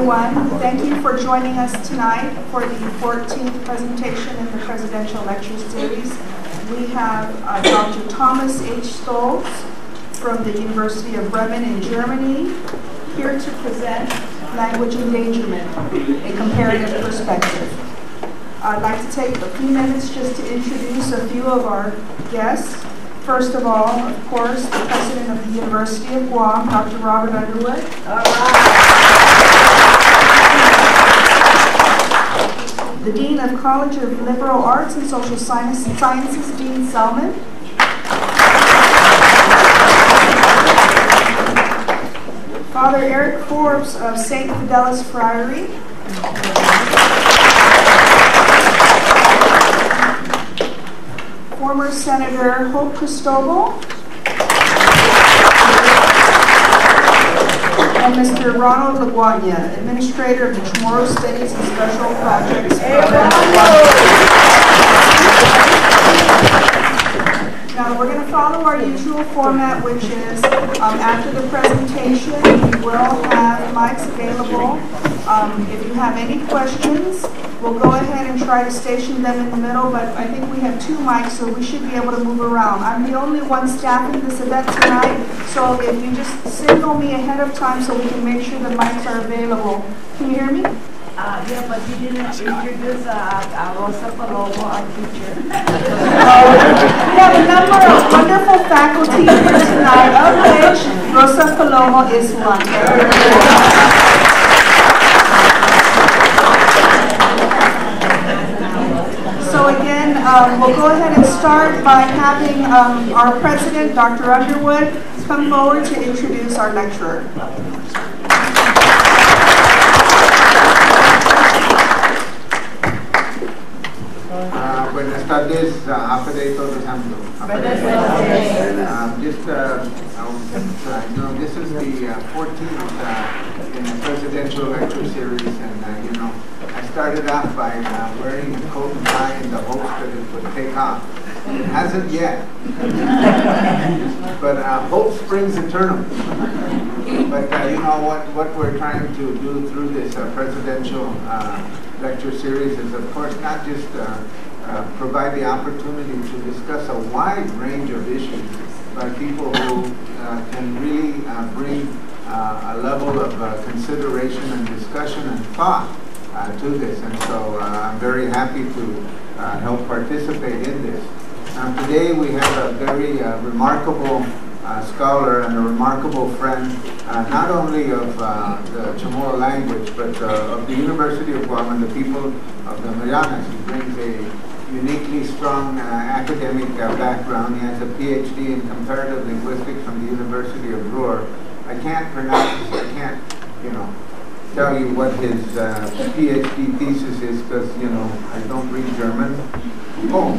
everyone. Thank you for joining us tonight for the 14th presentation in the Presidential Lecture Series. We have Dr. Thomas H. Stolz from the University of Bremen in Germany here to present Language Endangerment, a Comparative Perspective. I'd like to take a few minutes just to introduce a few of our guests. First of all, of course, the President of the University of Guam, Dr. Robert Underwood. All right. The Dean of College of Liberal Arts and Social Sciences, Dean Selman. Father Eric Forbes of St. Fidelis Friary. Former Senator Hope Cristobal. And Mr. Ronald Laguardia, Administrator of the Chamorro Studies and Special Projects. Now we're going to follow our usual format, which is after the presentation, we will have mics available. If you have any questions, we'll go ahead and try to station them in the middle, but I think we have 2 mics, so we should be able to move around. I'm the only one staffing this event tonight, so if you just signal me ahead of time so we can make sure the mics are available. Can you hear me? Yeah, but you didn't introduce Rosa Palomo, our teacher. We have a number of wonderful faculty here tonight, of which Rosa Palomo is one. So again, we'll go ahead and start by having our president, Dr. Underwood, come forward to introduce our lecturer. Buenas tardes, Afede todos ambos. This is the 14th in the presidential lecture series, and I started off by wearing a coat and tie in the hopes that it would take off. It hasn't yet, but hope springs eternal. But what we're trying to do through this presidential lecture series is, of course, not just provide the opportunity to discuss a wide range of issues by people who can really bring a level of consideration and discussion and thought to this. And so I'm very happy to help participate in this. Today we have a very remarkable scholar and a remarkable friend, not only of the Chamorro language, but of the University of Guam and the people of the Marianas. He brings a uniquely strong academic background. He has a PhD in comparative linguistics from the University of Ruhr. I can't tell you what his PhD thesis is because, I don't read German. Oh,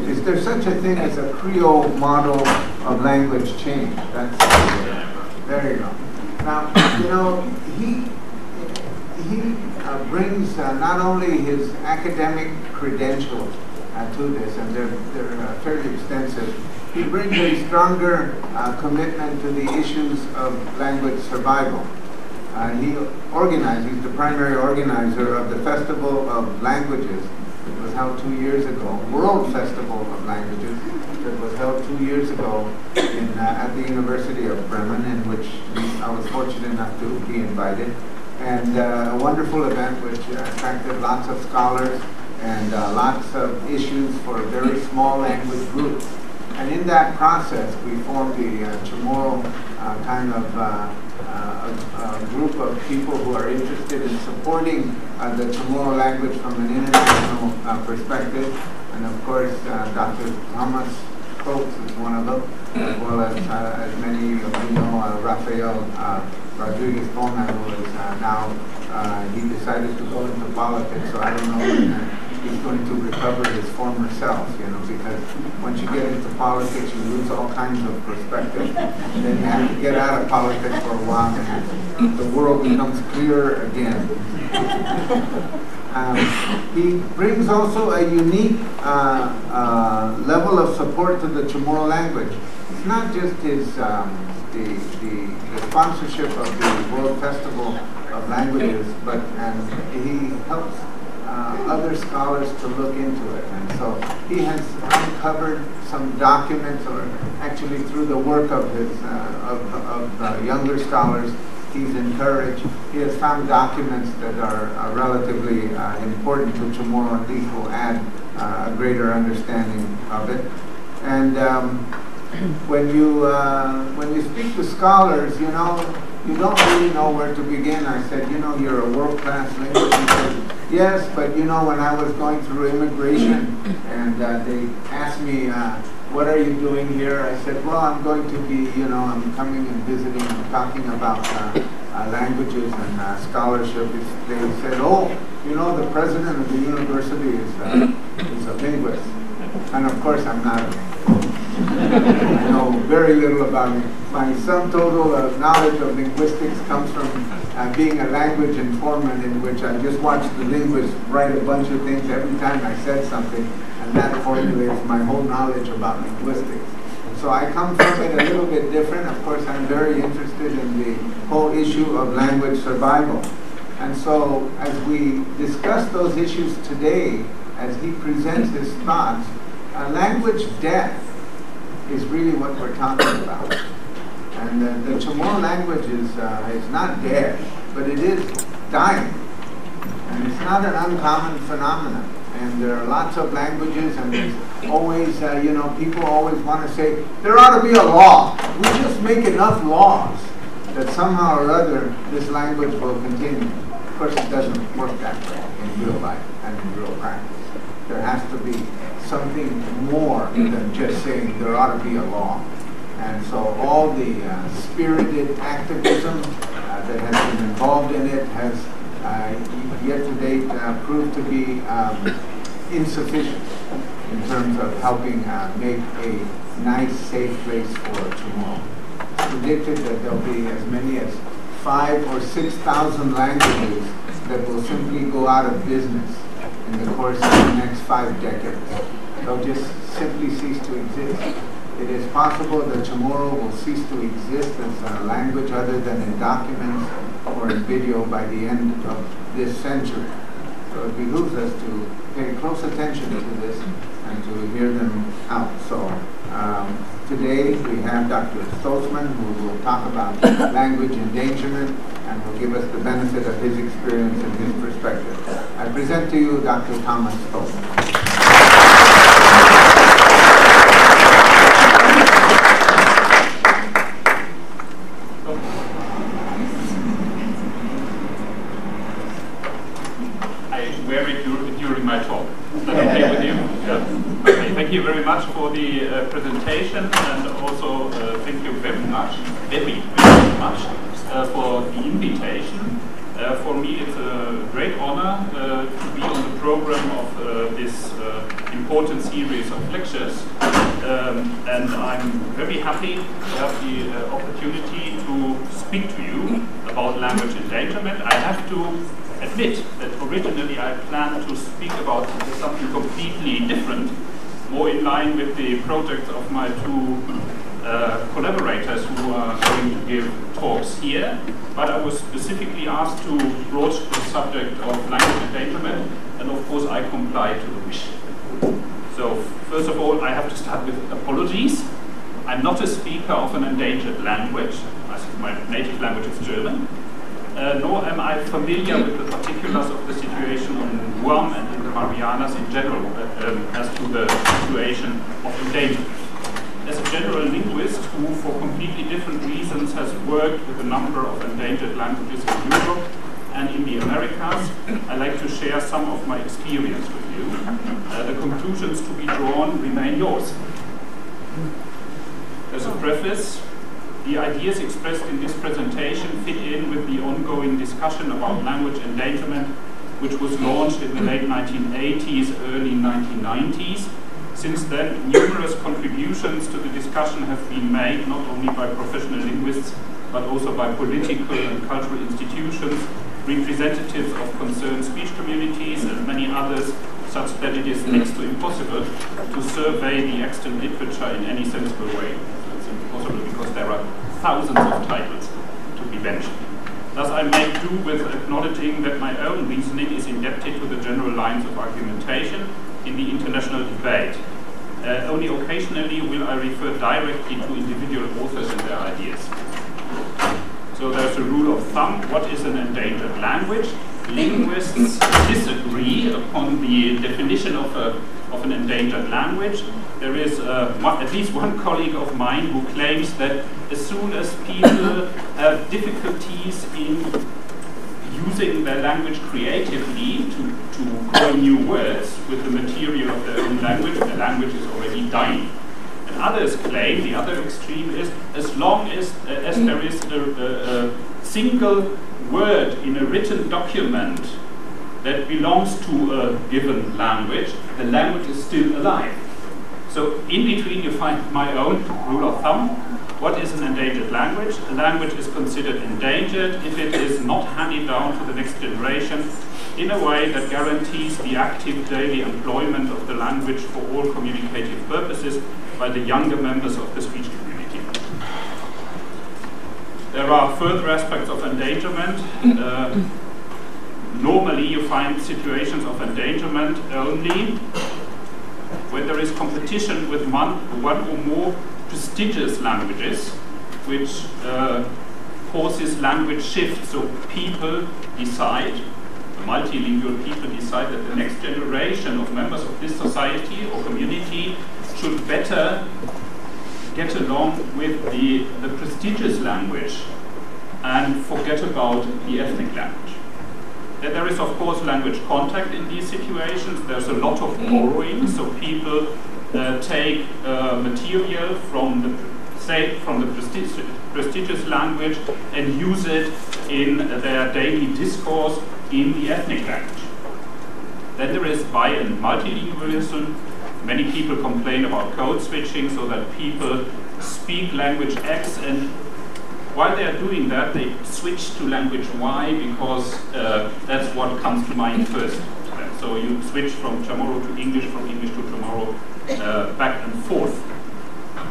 is there such a thing as a Creole model of language change? There you go. Now, he brings not only his academic credentials to this, and they're fairly extensive. He brings a stronger commitment to the issues of language survival. He's the primary organizer of the Festival of Languages. It was held 2 years ago, World Festival of Languages, that was held 2 years ago at the University of Bremen, in which I was fortunate enough to be invited. And a wonderful event which attracted lots of scholars and lots of issues for very small language groups. And in that process, we formed the Chamorro kind of a group of people who are interested in supporting the Chamorro language from an international perspective. And of course, Dr. Thomas Stolz is one of them, as well as many of you know, Rafael Rodriguez Bona, who is now, he decided to go into politics, so I don't know when he's going to recover his former self, because once you get into politics, you lose all kinds of perspective. Then you have to get out of politics for a while, and the world becomes clearer again. He brings also a unique level of support to the Chamorro language. not just his the sponsorship of the World Festival of Languages, but he helps other scholars to look into it. And so he has uncovered some documents, or actually through the work of his younger scholars, he's encouraged. He has found documents that are relatively important to Chamorro, and these will add a greater understanding of it. And when you speak to scholars, you don't really know where to begin. I said, you're a world-class linguist. He said, yes, but when I was going through immigration and they asked me, what are you doing here? I said, well, I'm going to be, I'm coming and visiting and talking about languages and scholarship. They said, oh, the president of the university is a linguist. And of course, I'm not a linguist. I know very little about it. My sum total of knowledge of linguistics comes from being a language informant, in which I just watched the linguist write a bunch of things every time I said something, and that formulates my whole knowledge about linguistics. So I come from it a little bit different. Of course, I'm very interested in the whole issue of language survival. And so as we discuss those issues today, as he presents his thoughts, language death is really what we're talking about. And the Chamorro language is not dead, but it is dying. And it's not an uncommon phenomenon. And there are lots of languages, and there's always, people always want to say, there ought to be a law. We just make enough laws that somehow or other this language will continue. Of course, it doesn't work that way in real life and in real practice. There has to be something more than just saying there ought to be a law. And so all the spirited activism that has been involved in it has yet to date proved to be insufficient in terms of helping make a nice, safe place for Chamorro. It's predicted that there'll be as many as 5,000 or 6,000 languages that will simply go out of business in the course of the next 5 decades. They'll just simply cease to exist. It is possible that Chamorro will cease to exist as a language other than in documents or in video by the end of this century. So it behooves us to pay close attention to this and to hear them out. So today we have Dr. Stoltzman, who will talk about language endangerment and will give us the benefit of his experience and his perspective. I present to you Dr. Thomas Stoltzman. Thank you very much for the presentation, and also thank you very much for the invitation. For me, it's a great honor to be on the program of this important series of lectures, and I'm very happy to have the opportunity to speak to you about language endangerment. I have to admit that originally I planned to speak about something completely different, more in line with the projects of my two collaborators who are going to give talks here, but I was specifically asked to broach the subject of language endangerment, and of course I complied to the wish. So first of all, I have to start with apologies. I'm not a speaker of an endangered language. My native language is German. Nor am I familiar with the particulars of the situation on Guam and in the Marianas in general as to the situation of endangerment. As a general linguist who, for completely different reasons, has worked with a number of endangered languages in Europe and in the Americas, I like to share some of my experience with you. The conclusions to be drawn remain yours. As a preface, the ideas expressed in this presentation fit in with the ongoing discussion about language endangerment, which was launched in the late 1980s, early 1990s. Since then, numerous contributions to the discussion have been made, not only by professional linguists, but also by political and cultural institutions, representatives of concerned speech communities, and many others, such that it is next to impossible to survey the extant literature in any sensible way. because there are thousands of titles to be mentioned. Thus, I make do with acknowledging that my own reasoning is indebted to the general lines of argumentation in the international debate. Only occasionally will I refer directly to individual authors and their ideas. So there's a rule of thumb. What is an endangered language? Linguists disagree upon the definition of an endangered language. There is at least one colleague of mine who claims that as soon as people have difficulties in using their language creatively to coin new words with the material of their own language, the language is already dying. And others claim, the other extreme is, as long as there is a single word in a written document that belongs to a given language, the language is still alive. So in between you find my own rule of thumb. What is an endangered language? A language is considered endangered if it is not handed down to the next generation in a way that guarantees the active daily employment of the language for all communicative purposes by the younger members of the speech community. There are further aspects of endangerment. Normally you find situations of endangerment only when there is competition with one or more prestigious languages, which causes language shift. So people decide, the multilingual people decide that the next generation of members of this society or community should better get along with the prestigious language and forget about the ethnic language. There is, of course, language contact in these situations. There's a lot of borrowing, so people take material from the prestigious language and use it in their daily discourse in the ethnic language. Then there is bi- and multilingualism. Many people complain about code switching, so that people speak language X, and while they are doing that, they switch to language Y because that's what comes to mind first. So you switch from Chamorro to English, from English to Chamorro, back and forth.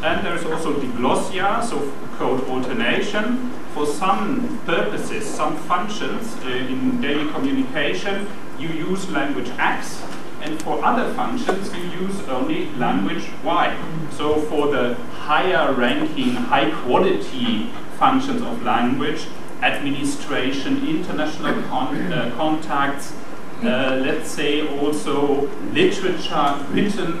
And there's also diglossia, so code alternation. For some purposes, some functions in daily communication, you use language X, and for other functions, you use only language Y. So for the higher ranking, high quality functions of language, administration, international contacts, let's say also literature, written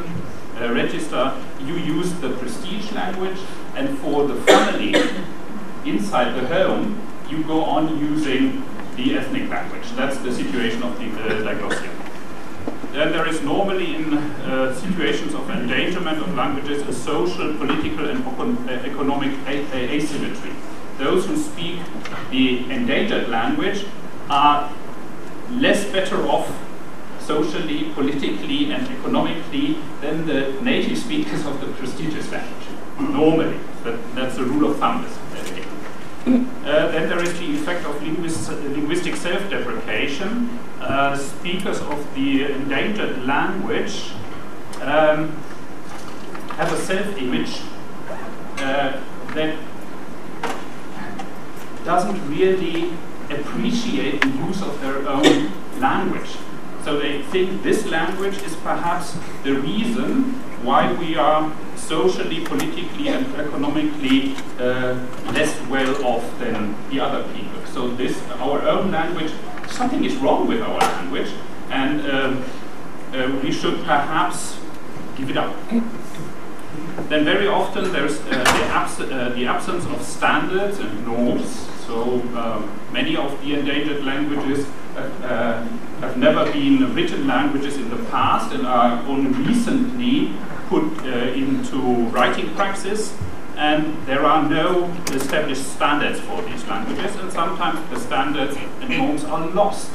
register, you use the prestige language, and for the family inside the home, you go on using the ethnic language. That's the situation of the diglossia. Then there is normally in situations of endangerment of languages a social, political, and economic asymmetry. Those who speak the endangered language are less better off socially, politically, and economically than the native speakers of the prestigious language. Normally, that's a rule of thumb. Then there is the effect of linguistic self-deprecation. Speakers of the endangered language have a self-image that doesn't really appreciate the use of their own language. So they think this language is perhaps the reason why we are socially, politically, and economically less well off than the other people. So this, our own language, something is wrong with our language, and we should perhaps give it up. Then very often there's the absence of standards and norms. So many of the endangered languages have never been written languages in the past and are only recently put into writing praxis, and there are no established standards for these languages, and sometimes the standards and norms are lost.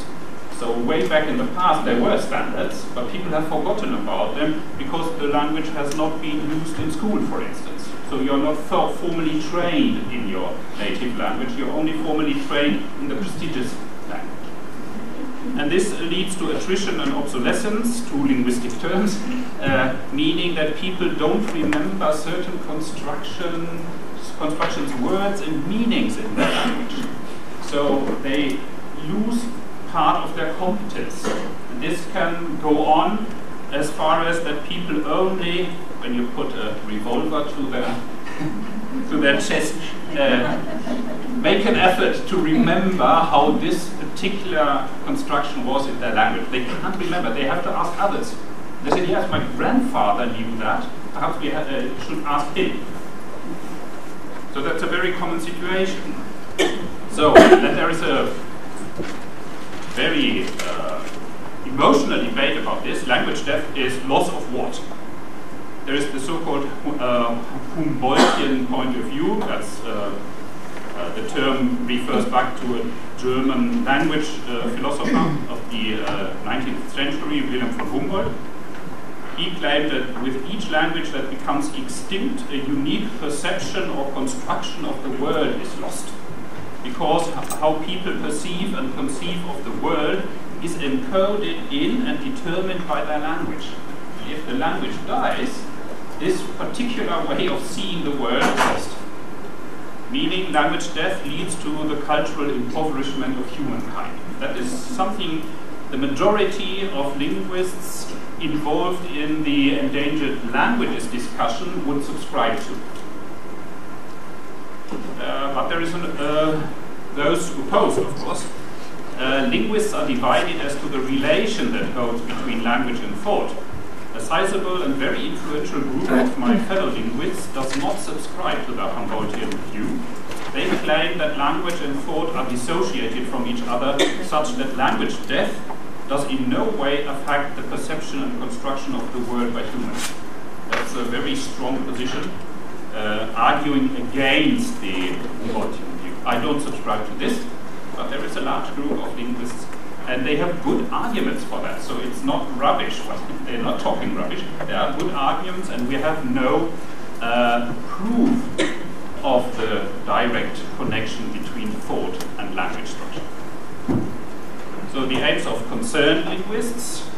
So way back in the past there were standards, but people have forgotten about them because the language has not been used in school, for instance. So you're not formally trained in your native language, you're only formally trained in the prestigious language. And this leads to attrition and obsolescence, two linguistic terms, meaning that people don't remember certain constructions, constructions, words and meanings in their language. So they lose part of their competence. And this can go on as far as that people only, when you put a revolver to their chest, make an effort to remember how this particular construction was in their language. They can't remember, they have to ask others. They said, yes, my grandfather knew that, perhaps we should ask him. So that's a very common situation. So then there is a very emotional debate about this. Language death is loss of what? There is the so-called Humboldtian point of view. That's the term refers back to a German language philosopher of the 19th century, Wilhelm von Humboldt. He claimed that with each language that becomes extinct, a unique perception or construction of the world is lost. Because how people perceive and conceive of the world is encoded in and determined by their language. If the language dies, this particular way of seeing the world is lost. Meaning language death leads to the cultural impoverishment of humankind. That is something the majority of linguists involved in the endangered languages discussion would subscribe to. But there is those who oppose, of course. Linguists are divided as to the relation that holds between language and thought. A sizable and very influential group of my fellow linguists does not subscribe to the Humboldtian view. They claim that language and thought are dissociated from each other, such that language death does in no way affect the perception and construction of the world by humans. That's a very strong position, arguing against the Humboldtian view. I don't subscribe to this, but there is a large group of linguists, and they have good arguments for that. So it's not rubbish. They're not talking rubbish. There are good arguments, and we have no proof of the direct connection between thought and language structure. So the aims of concerned linguists,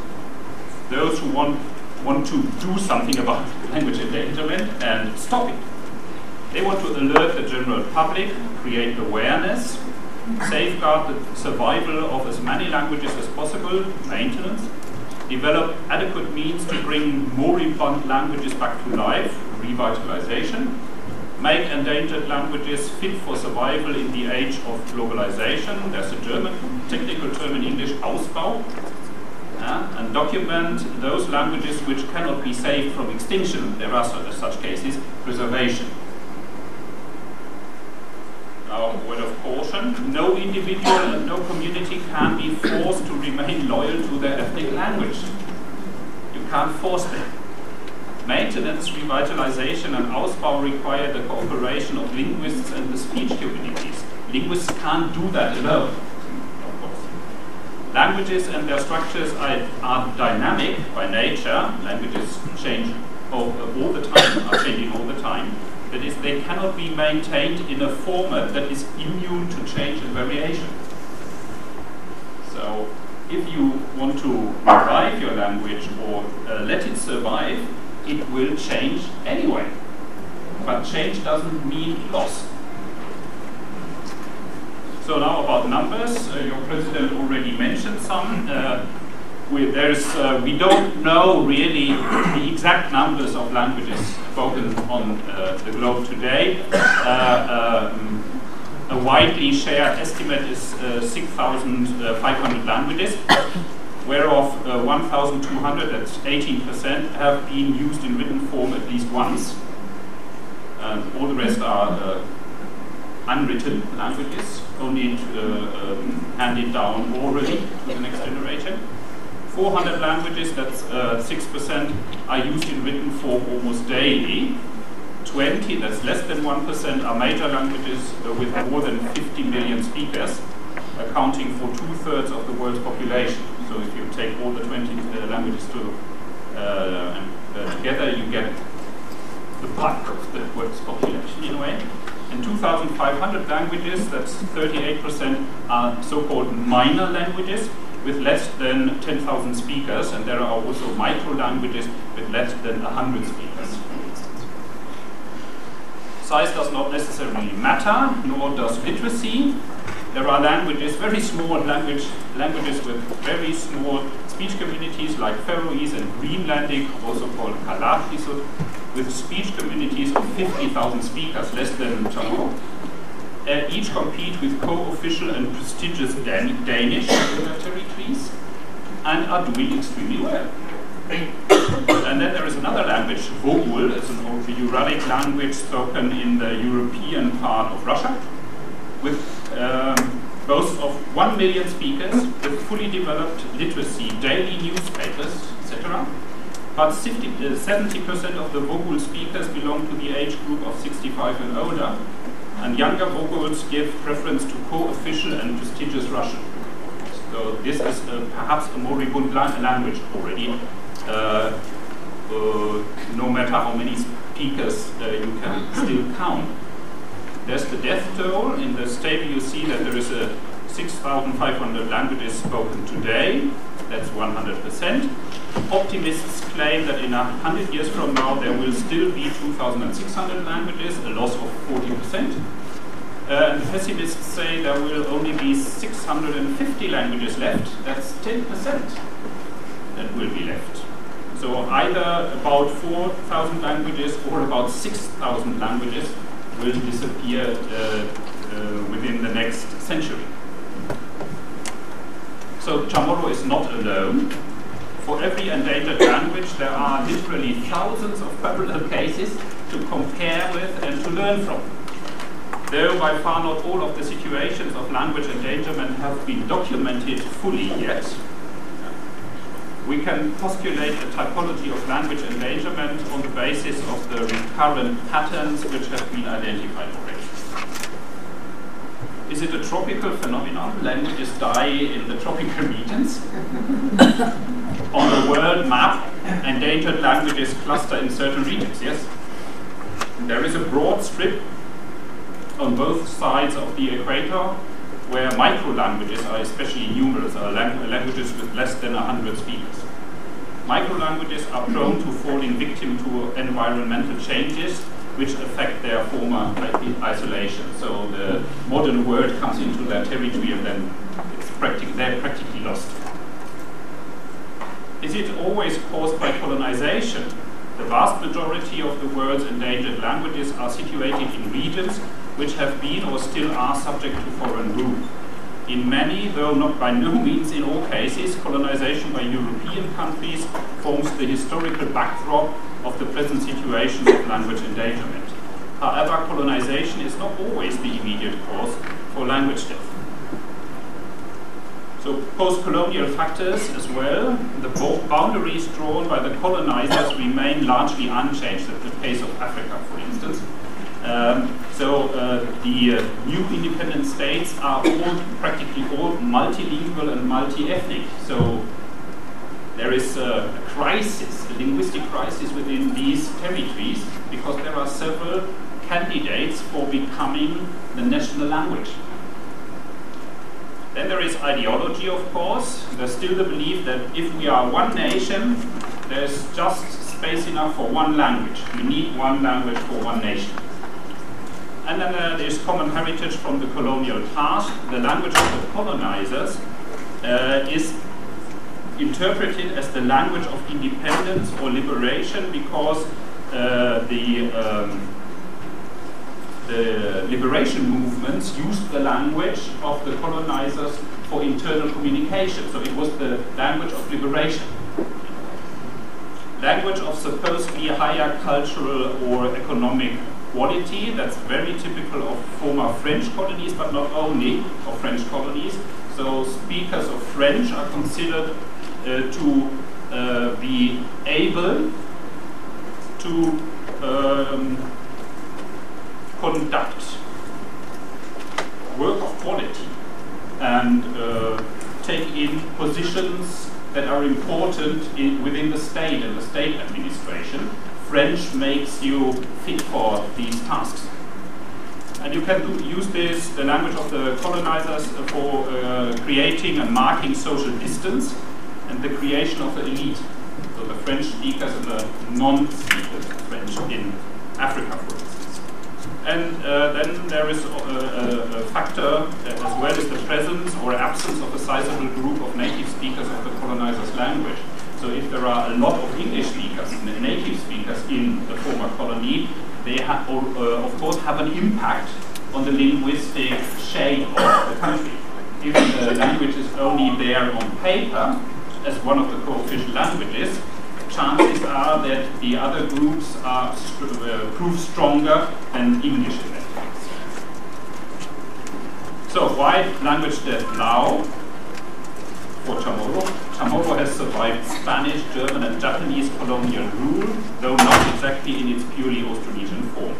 those who want to do something about language endangerment and stop it. They want to alert the general public, create awareness, safeguard the survival of as many languages as possible, maintenance, develop adequate means to bring moribund languages back to life, revitalization, make endangered languages fit for survival in the age of globalization. There's a German technical term in English, Ausbau, and document those languages which cannot be saved from extinction. There are such cases, preservation. Now, a word of caution, no individual and no community can be forced to remain loyal to their ethnic language. You can't force them. Maintenance, revitalization and Ausbau require the cooperation of linguists and the speech communities. Linguists can't do that alone, of course. Languages and their structures are dynamic by nature. Languages change all the time, are changing all the time. That is, they cannot be maintained in a format that is immune to change and variation. So, if you want to revive your language or let it survive, it will change anyway. But change doesn't mean loss. So now about numbers. Your president already mentioned some. We don't know really the exact numbers of languages spoken on the globe today. A widely shared estimate is 6,500 languages, whereof 1,200, that's 18%, have been used in written form at least once. All the rest are unwritten languages, only handed down orally to the next generation. 400 languages, that's 6%, are used in written form almost daily. 20, that's less than 1%, are major languages with more than 50 million speakers, accounting for 2/3 of the world's population. So if you take all the 20 languages together, you get the bulk of the world's population in a way. And 2,500 languages, that's 38%, are so-called minor languages with less than 10,000 speakers, and there are also micro languages with less than 100 speakers. Size does not necessarily matter, nor does literacy. There are languages, very small languages with very small speech communities like Faroese and Greenlandic, also called Kalaallisut, with speech communities of 50,000 speakers, less than Chamorro. Each compete with co-official and prestigious Danish in their territories and are doing extremely well. And then there is another language, Vogul, it's an old Uralic language spoken in the European part of Russia, with boasts of 1 million speakers, with fully developed literacy, daily newspapers, etc. But 70% of the Vogul speakers belong to the age group of 65 and older, and younger Voguls give preference to co-official and prestigious Russian. So this is perhaps a moribund language already, no matter how many speakers you can still count. There's the death toll. In this table you see that there is 6,500 languages spoken today. That's 100%. Optimists claim that in 100 years from now there will still be 2,600 languages, a loss of 40%. And pessimists say there will only be 650 languages left. That's 10% that will be left. So either about 4,000 languages or about 6,000 languages will disappear within the next century. So Chamorro is not alone. For every endangered language, there are literally thousands of parallel cases to compare with and to learn from. Though by far not all of the situations of language endangerment have been documented fully yet, we can postulate a typology of language endangerment on the basis of the recurrent patterns which have been identified already. Is it a tropical phenomenon? Languages die in the tropical regions. On the world map, endangered languages cluster in certain regions, yes? There is a broad strip on both sides of the equator where micro-languages are especially numerous, languages with less than 100 speakers. Micro-languages are prone to falling victim to environmental changes which affect their former isolation. So the modern world comes into their territory and then they're practically lost. Is it always caused by colonization? The vast majority of the world's endangered languages are situated in regions which have been or still are subject to foreign rule. In many, though not by no means in all cases, colonization by European countries forms the historical backdrop of the present situation of language endangerment. However, colonization is not always the immediate cause for language death. So post-colonial factors as well, the boundaries drawn by the colonizers remain largely unchanged, in the case of Africa, for instance. The new independent states are practically all multilingual and multi-ethnic. So there is a crisis, a linguistic crisis within these territories because there are several candidates for becoming the national language. Then there is ideology, of course. There's still the belief that if we are one nation, there's just space enough for one language. We need one language for one nation. And then there's common heritage from the colonial past. The language of the colonizers is interpreted as the language of independence or liberation because the liberation movements used the language of the colonizers for internal communication. So it was the language of liberation. Language of supposedly higher cultural or economic quality, that's very typical of former French colonies, but not only of French colonies. So speakers of French are considered to be able to conduct work of quality and take in positions that are important within the state and the state administration. French makes you fit for these tasks. And you can use this, the language of the colonizers, for creating and marking social distance and the creation of the elite. So the French speakers and the non-speakers of French in Africa, for instance. And then there is a factor as well as the presence or absence of a sizable group of native speakers of the colonizer's language. So if there are a lot of English speakers, native speakers in the former colony, they of course have an impact on the linguistic shape of the country. If the language is only there on paper as one of the co-official languages, chances are that the other groups are prove stronger than English in that case. So why language death now for Chamorro? Chamorro has survived Spanish, German and Japanese colonial rule, though not exactly in its purely Austronesian form.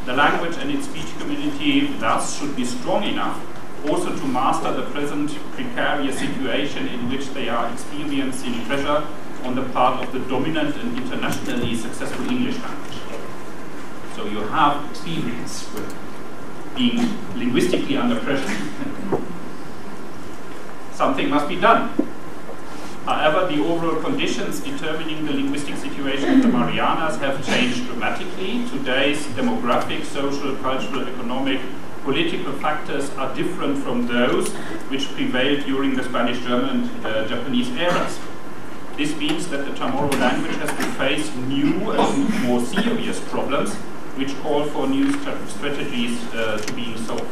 The language and its speech community thus should be strong enough also to master the present precarious situation in which they are experiencing pressure on the part of the dominant and internationally successful English language. So you have experience with being linguistically under pressure. Something must be done. However, the overall conditions determining the linguistic situation in the Marianas have changed dramatically. Today's demographic, social, cultural, economic, political factors are different from those which prevailed during the Spanish, German and Japanese eras. This means that the Chamorro language has to face new and more serious problems which call for new strategies to being solved.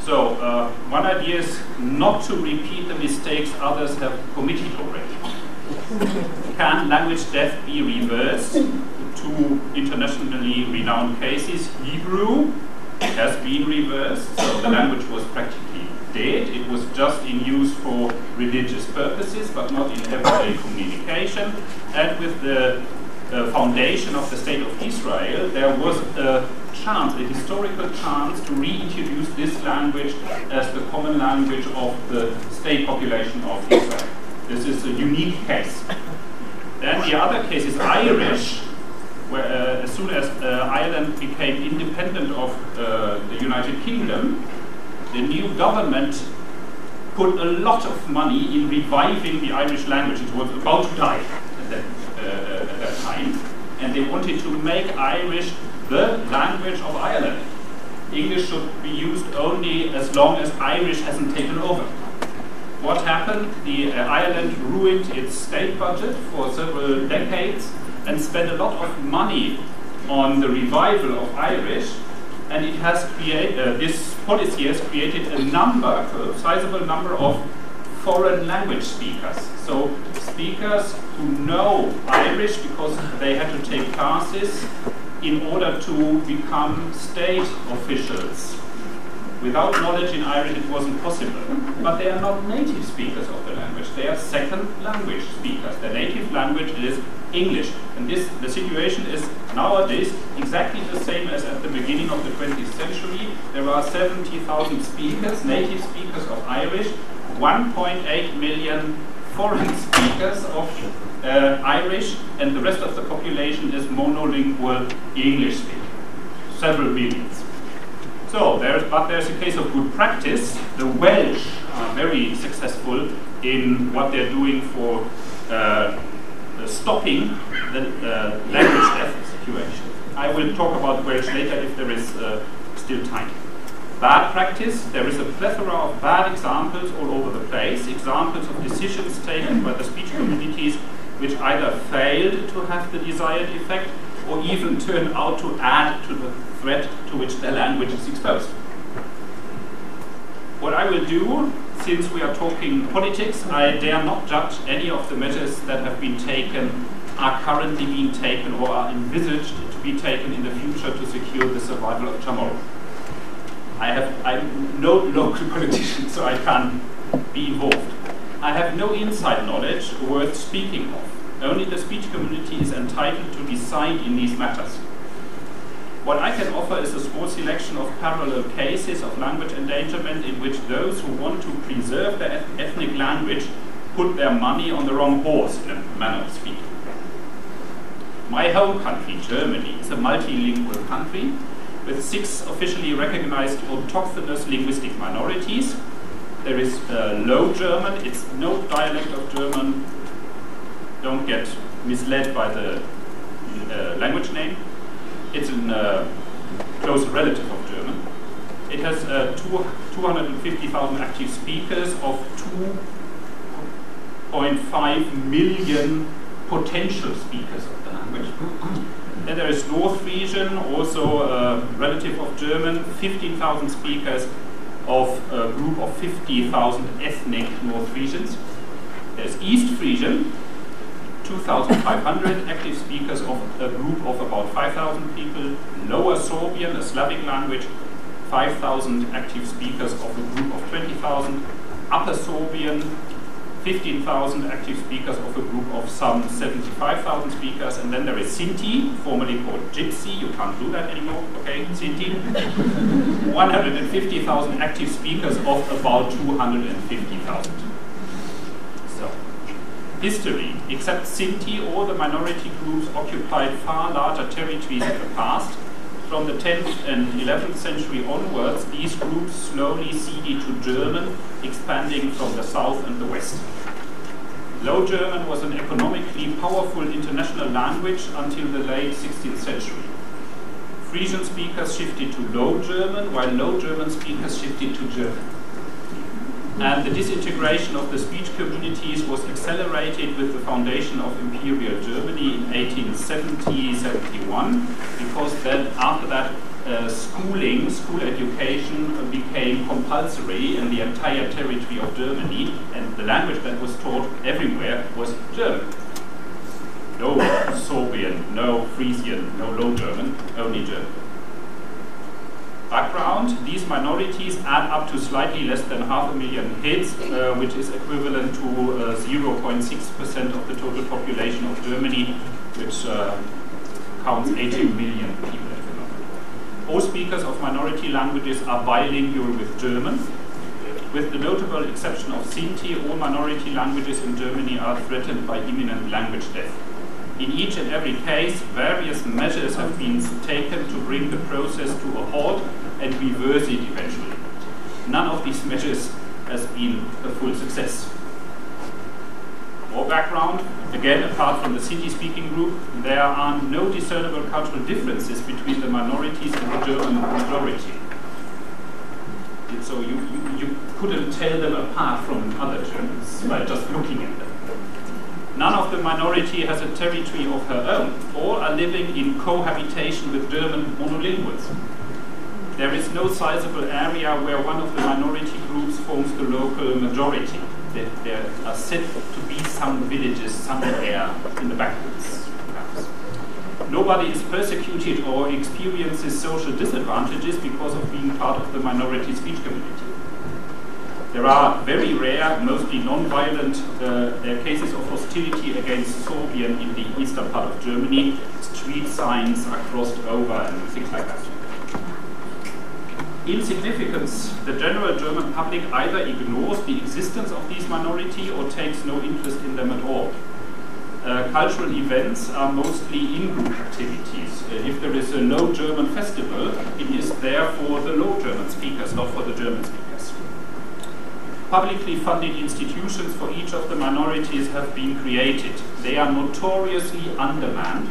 So, one idea is not to repeat the mistakes others have committed already. Can language death be reversed? Two internationally renowned cases. Hebrew has been reversed, so the language was practically dead. It was just in use for religious purposes, but not in everyday communication. And with the foundation of the State of Israel, there was a chance, a historical chance, to reintroduce this language as the common language of the state population of Israel. This is a unique case. Then the other case is Irish, where as soon as Ireland became independent of the United Kingdom, the new government put a lot of money in reviving the Irish language. It was about to die at that time, and they wanted to make Irish the language of Ireland. English should be used only as long as Irish hasn't taken over. What happened? Ireland ruined its state budget for several decades and spent a lot of money on the revival of Irish, and it has created, this policy has created a sizable number of foreign language speakers. So speakers who know Irish because they had to take classes in order to become state officials. Without knowledge in Irish it wasn't possible. But they are not native speakers of the language, they are second language speakers. Their native language is English. And the situation is nowadays exactly the same as at the beginning of the 20th century. There are 70,000 speakers, native speakers of Irish, 1.8 million foreign speakers of Irish, and the rest of the population is monolingual English speaking, several millions. So, there's a case of good practice. The Welsh are very successful in what they're doing for stopping the language death situation. I will talk about Welsh later if there is still time. Bad practice, there is a plethora of bad examples all over the place, examples of decisions taken by the speech communities which either failed to have the desired effect or even turned out to add to the threat to which their language is exposed. What I will do, since we are talking politics, I dare not judge any of the measures that have been taken, are currently being taken, or are envisaged to be taken in the future to secure the survival of Chamorro. I'm no local politician, so I can't be involved. I have no inside knowledge worth speaking of. Only the speech community is entitled to decide in these matters. What I can offer is a small selection of parallel cases of language endangerment in which those who want to preserve their ethnic language put their money on the wrong horse, in a manner of speaking. My home country, Germany, is a multilingual country with 6 officially recognized autochthonous linguistic minorities. There is Low German, it's no dialect of German, don't get misled by the language name. It's a close relative of German. It has 250,000 active speakers of 2.5 million potential speakers of the language. Then there is North Frisian, also a relative of German, 15,000 speakers of a group of 50,000 ethnic North Frisians. There's East Frisian, 2,500 active speakers of a group of about 5,000 people. Lower Sorbian, a Slavic language, 5,000 active speakers of a group of 20,000. Upper Sorbian, 15,000 active speakers of a group of some 75,000 speakers. And then there is Sinti, formerly called Gypsy. You can't do that anymore, okay? Sinti. 150,000 active speakers of about 250,000. So, history. Except Sinti, all the minority groups occupied far larger territories in the past. From the 10th and 11th century onwards, these groups slowly ceded to German, expanding from the south and the west. Low German was an economically powerful international language until the late 16th century. Frisian speakers shifted to Low German, while Low German speakers shifted to German. And the disintegration of the speech communities was accelerated with the foundation of Imperial Germany in 1870-71, because then after that school education became compulsory in the entire territory of Germany, and the language that was taught everywhere was German. No Sorbian, no Frisian, no Low German, only German. Background, these minorities add up to slightly less than 500,000 heads, which is equivalent to 0.6% of the total population of Germany, which counts 18 million people. All speakers of minority languages are bilingual with German. With the notable exception of Sinti, all minority languages in Germany are threatened by imminent language death. In each and every case, various measures have been taken to bring the process to a halt and reverse it eventually. None of these measures has been a full success. More background, again, apart from the Sinti-speaking group, there are no discernible cultural differences between the minorities and the German majority. So you couldn't tell them apart from other Germans by just looking at them. None of the minority has a territory of her own. All are living in cohabitation with German monolinguals. There is no sizable area where one of the minority groups forms the local majority. There are said to be some villages somewhere in the backwoods. Nobody is persecuted or experiences social disadvantages because of being part of the minority speech community. There are very rare, mostly non-violent cases of hostility against Sorbian in the eastern part of Germany. Street signs are crossed over and things like that. In significance, the general German public either ignores the existence of these minority or takes no interest in them at all. Cultural events are mostly in-group activities. If there is a Low German festival, it is there for the Low German speakers, not for the German speakers. Publicly funded institutions for each of the minorities have been created. They are notoriously undermanned.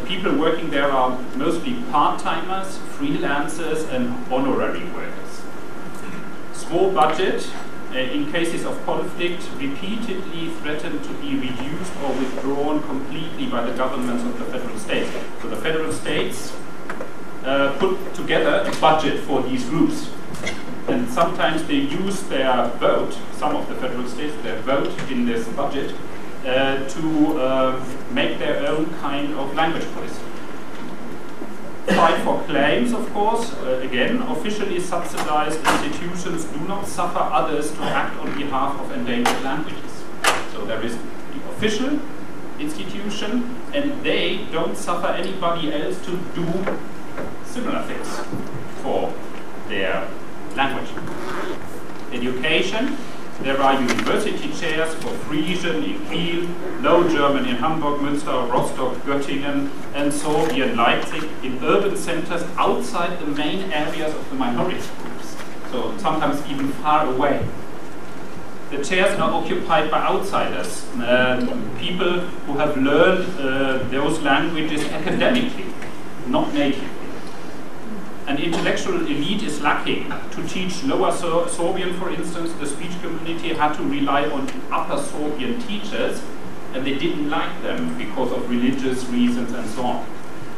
People working there are mostly part-timers, freelancers, and honorary workers. Small budget, in cases of conflict, repeatedly threatened to be reduced or withdrawn completely by the governments of the federal states. So the federal states put together a budget for these groups. And sometimes they use their vote, some of the federal states, their vote in this budget to make their own kind of language policy. Fight for claims, of course. Again, officially subsidized institutions do not suffer others to act on behalf of endangered languages. So there is the official institution, and they don't suffer anybody else to do similar things for their language. Education. There are university chairs for Frisian in Kiel, Low German in Hamburg, Münster, Rostock, Göttingen, and Sorbian Leipzig in urban centers outside the main areas of the minority groups, so sometimes even far away. The chairs are occupied by outsiders, people who have learned those languages academically, not natively. An intellectual elite is lacking. To teach Lower Sorbian, for instance, the speech community had to rely on Upper Sorbian teachers, and they didn't like them because of religious reasons and so on.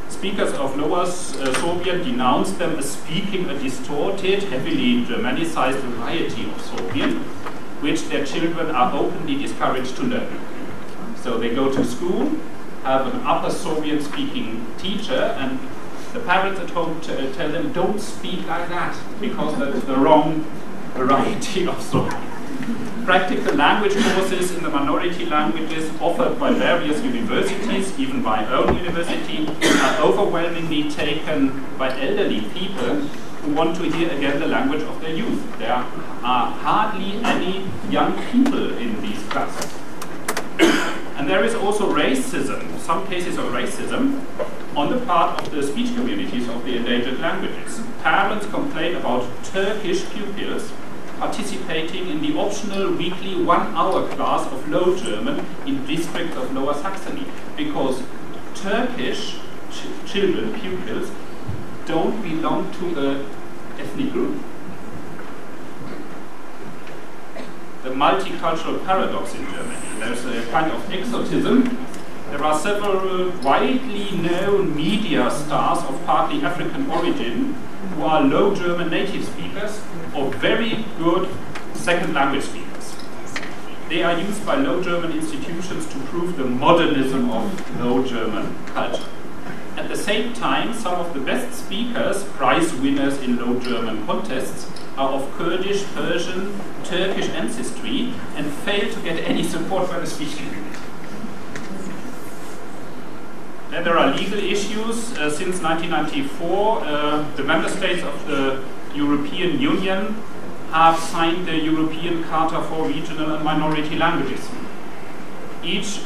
Speakers of Lower Sorbian denounced them as speaking a distorted, heavily Germanicized variety of Sorbian, which their children are openly discouraged to learn. So they go to school, have an Upper Sorbian speaking teacher, and the parents at home tell them, don't speak like that, because that's the wrong variety of Sorbian. Practical language courses in the minority languages offered by various universities, even my own university, are overwhelmingly taken by elderly people who want to hear again the language of their youth. There are hardly any young people in these classes. And there is also racism, some cases of racism, on the part of the speech communities of the endangered languages. Parents complain about Turkish pupils participating in the optional weekly 1-hour class of Low German in districts of Lower Saxony, because Turkish children, pupils, don't belong to the ethnic group. The multicultural paradox in Germany. There's a kind of exotism. There are several widely known media stars of partly African origin who are Low German native speakers or very good second language speakers. They are used by Low German institutions to prove the modernism of Low German culture. At the same time, some of the best speakers, prize winners in Low German contests, are of Kurdish, Persian, Turkish ancestry and fail to get any support by the speech community. Then there are legal issues. Since 1994, the member states of the European Union have signed the European Charter for Regional and Minority Languages. Each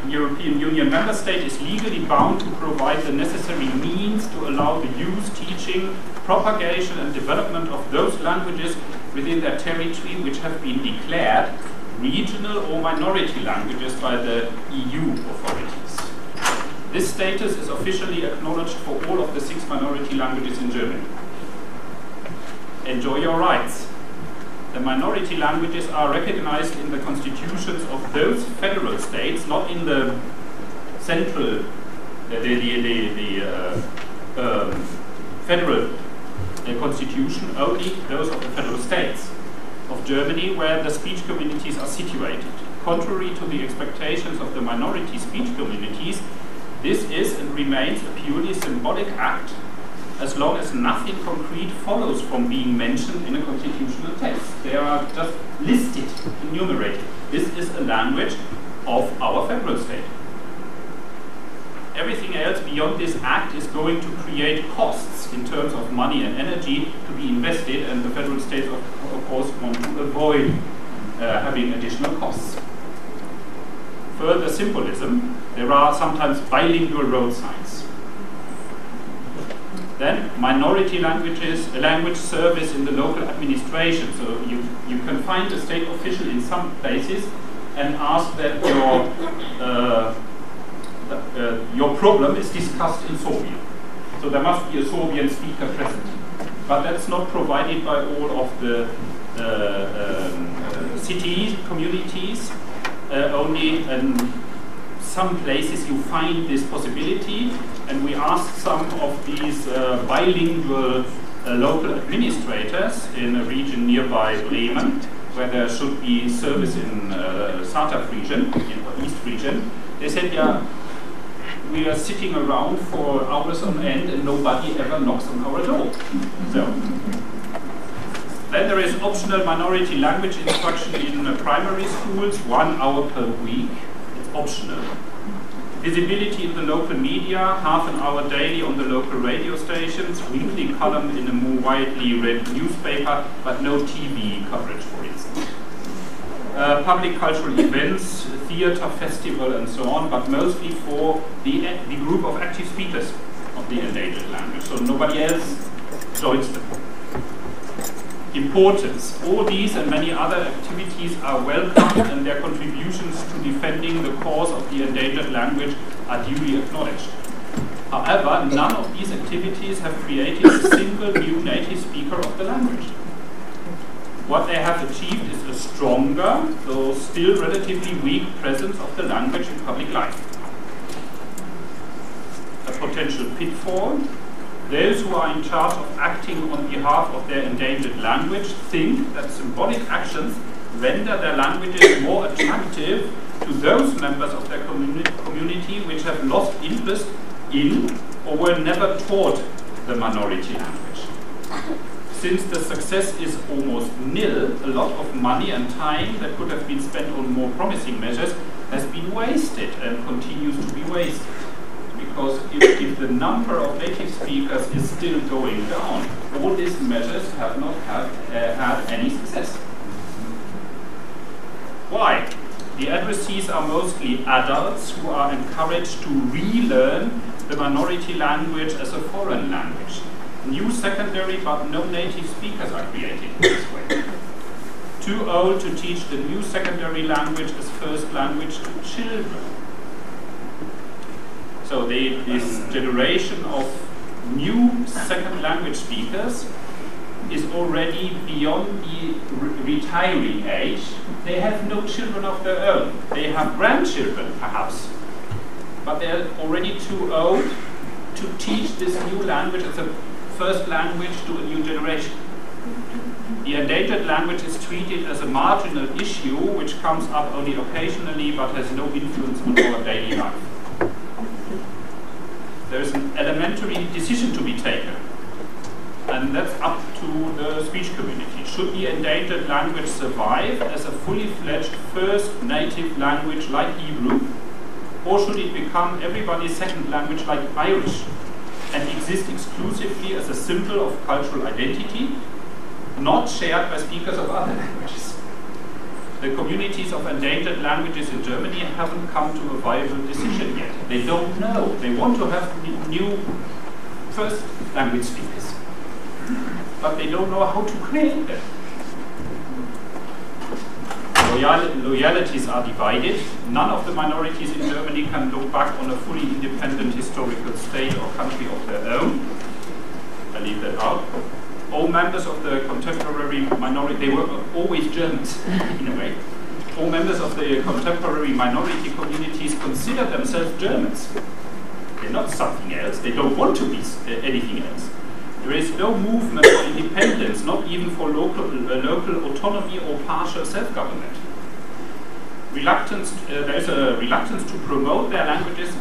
European Union member state is legally bound to provide the necessary means to allow the use, teaching, propagation and development of those languages within their territory which have been declared regional or minority languages by the EU authorities. This status is officially acknowledged for all of the 6 minority languages in Germany. Enjoy your rights. The minority languages are recognized in the constitutions of those federal states, not in the central, federal constitution, only those of the federal states of Germany where the speech communities are situated. Contrary to the expectations of the minority speech communities, this is and remains a purely symbolic act as long as nothing concrete follows from being mentioned in a constitutional text. They are just listed, enumerated. This is a language of our federal state. Everything else beyond this act is going to create costs in terms of money and energy to be invested, and the federal states of course want to avoid having additional costs. Further symbolism, there are sometimes bilingual road signs. Then minority languages, a language service in the local administration. So you can find a state official in some places and ask that your problem is discussed in Sorbian. So there must be a Sorbian speaker present. But that's not provided by all of the city communities. Only in some places you find this possibility, and we asked some of these bilingual local administrators in a region nearby Bremen, where there should be service in Sartaf region, in the East region. They said, yeah, we are sitting around for hours on end and nobody ever knocks on our door. So. Then there is optional minority language instruction in primary schools, 1 hour per week. It's optional. Visibility in the local media, half an hour daily on the local radio stations, weekly column in a more widely read newspaper, but no TV coverage, for instance. Public cultural events, theater, festival, and so on, but mostly for the group of active speakers of the endangered language. So nobody else joins them. importance. All these and many other activities are welcome, and their contributions to defending the cause of the endangered language are duly acknowledged. However, none of these activities have created a single new native speaker of the language. What they have achieved is a stronger, though still relatively weak, presence of the language in public life. A potential pitfall: those who are in charge of acting on behalf of their endangered language think that symbolic actions render their languages more attractive to those members of their community which have lost interest in or were never taught the minority language. Since the success is almost nil, a lot of money and time that could have been spent on more promising measures has been wasted and continues to be wasted. Because if the number of native speakers is still going down, all these measures have not had any success. Why? The addressees are mostly adults who are encouraged to relearn the minority language as a foreign language. New secondary but no native speakers are created in this way. Too old to teach the new secondary language as first language to children. So this generation of new second language speakers is already beyond the retiring age. They have no children of their own. They have grandchildren, perhaps. But they're already too old to teach this new language as a first language to a new generation. The endangered language is treated as a marginal issue which comes up only occasionally but has no influence on our daily life. There is an elementary decision to be taken, and that's up to the speech community. Should the endangered language survive as a fully fledged first native language like Hebrew, or should it become everybody's second language like Irish and exist exclusively as a symbol of cultural identity, not shared by speakers of other languages? The communities of endangered languages in Germany haven't come to a viable decision yet. They don't know. They want to have new first language speakers, but they don't know how to create them. Loyalties are divided. None of the minorities in Germany can look back on a fully independent historical state or country of their own. I leave that out. All members of the contemporary minority, they were always Germans in a way. All members of the contemporary minority communities consider themselves Germans. They're not something else. They don't want to be anything else. There is no movement for independence, not even for local autonomy or partial self-government. There is a reluctance to promote their languages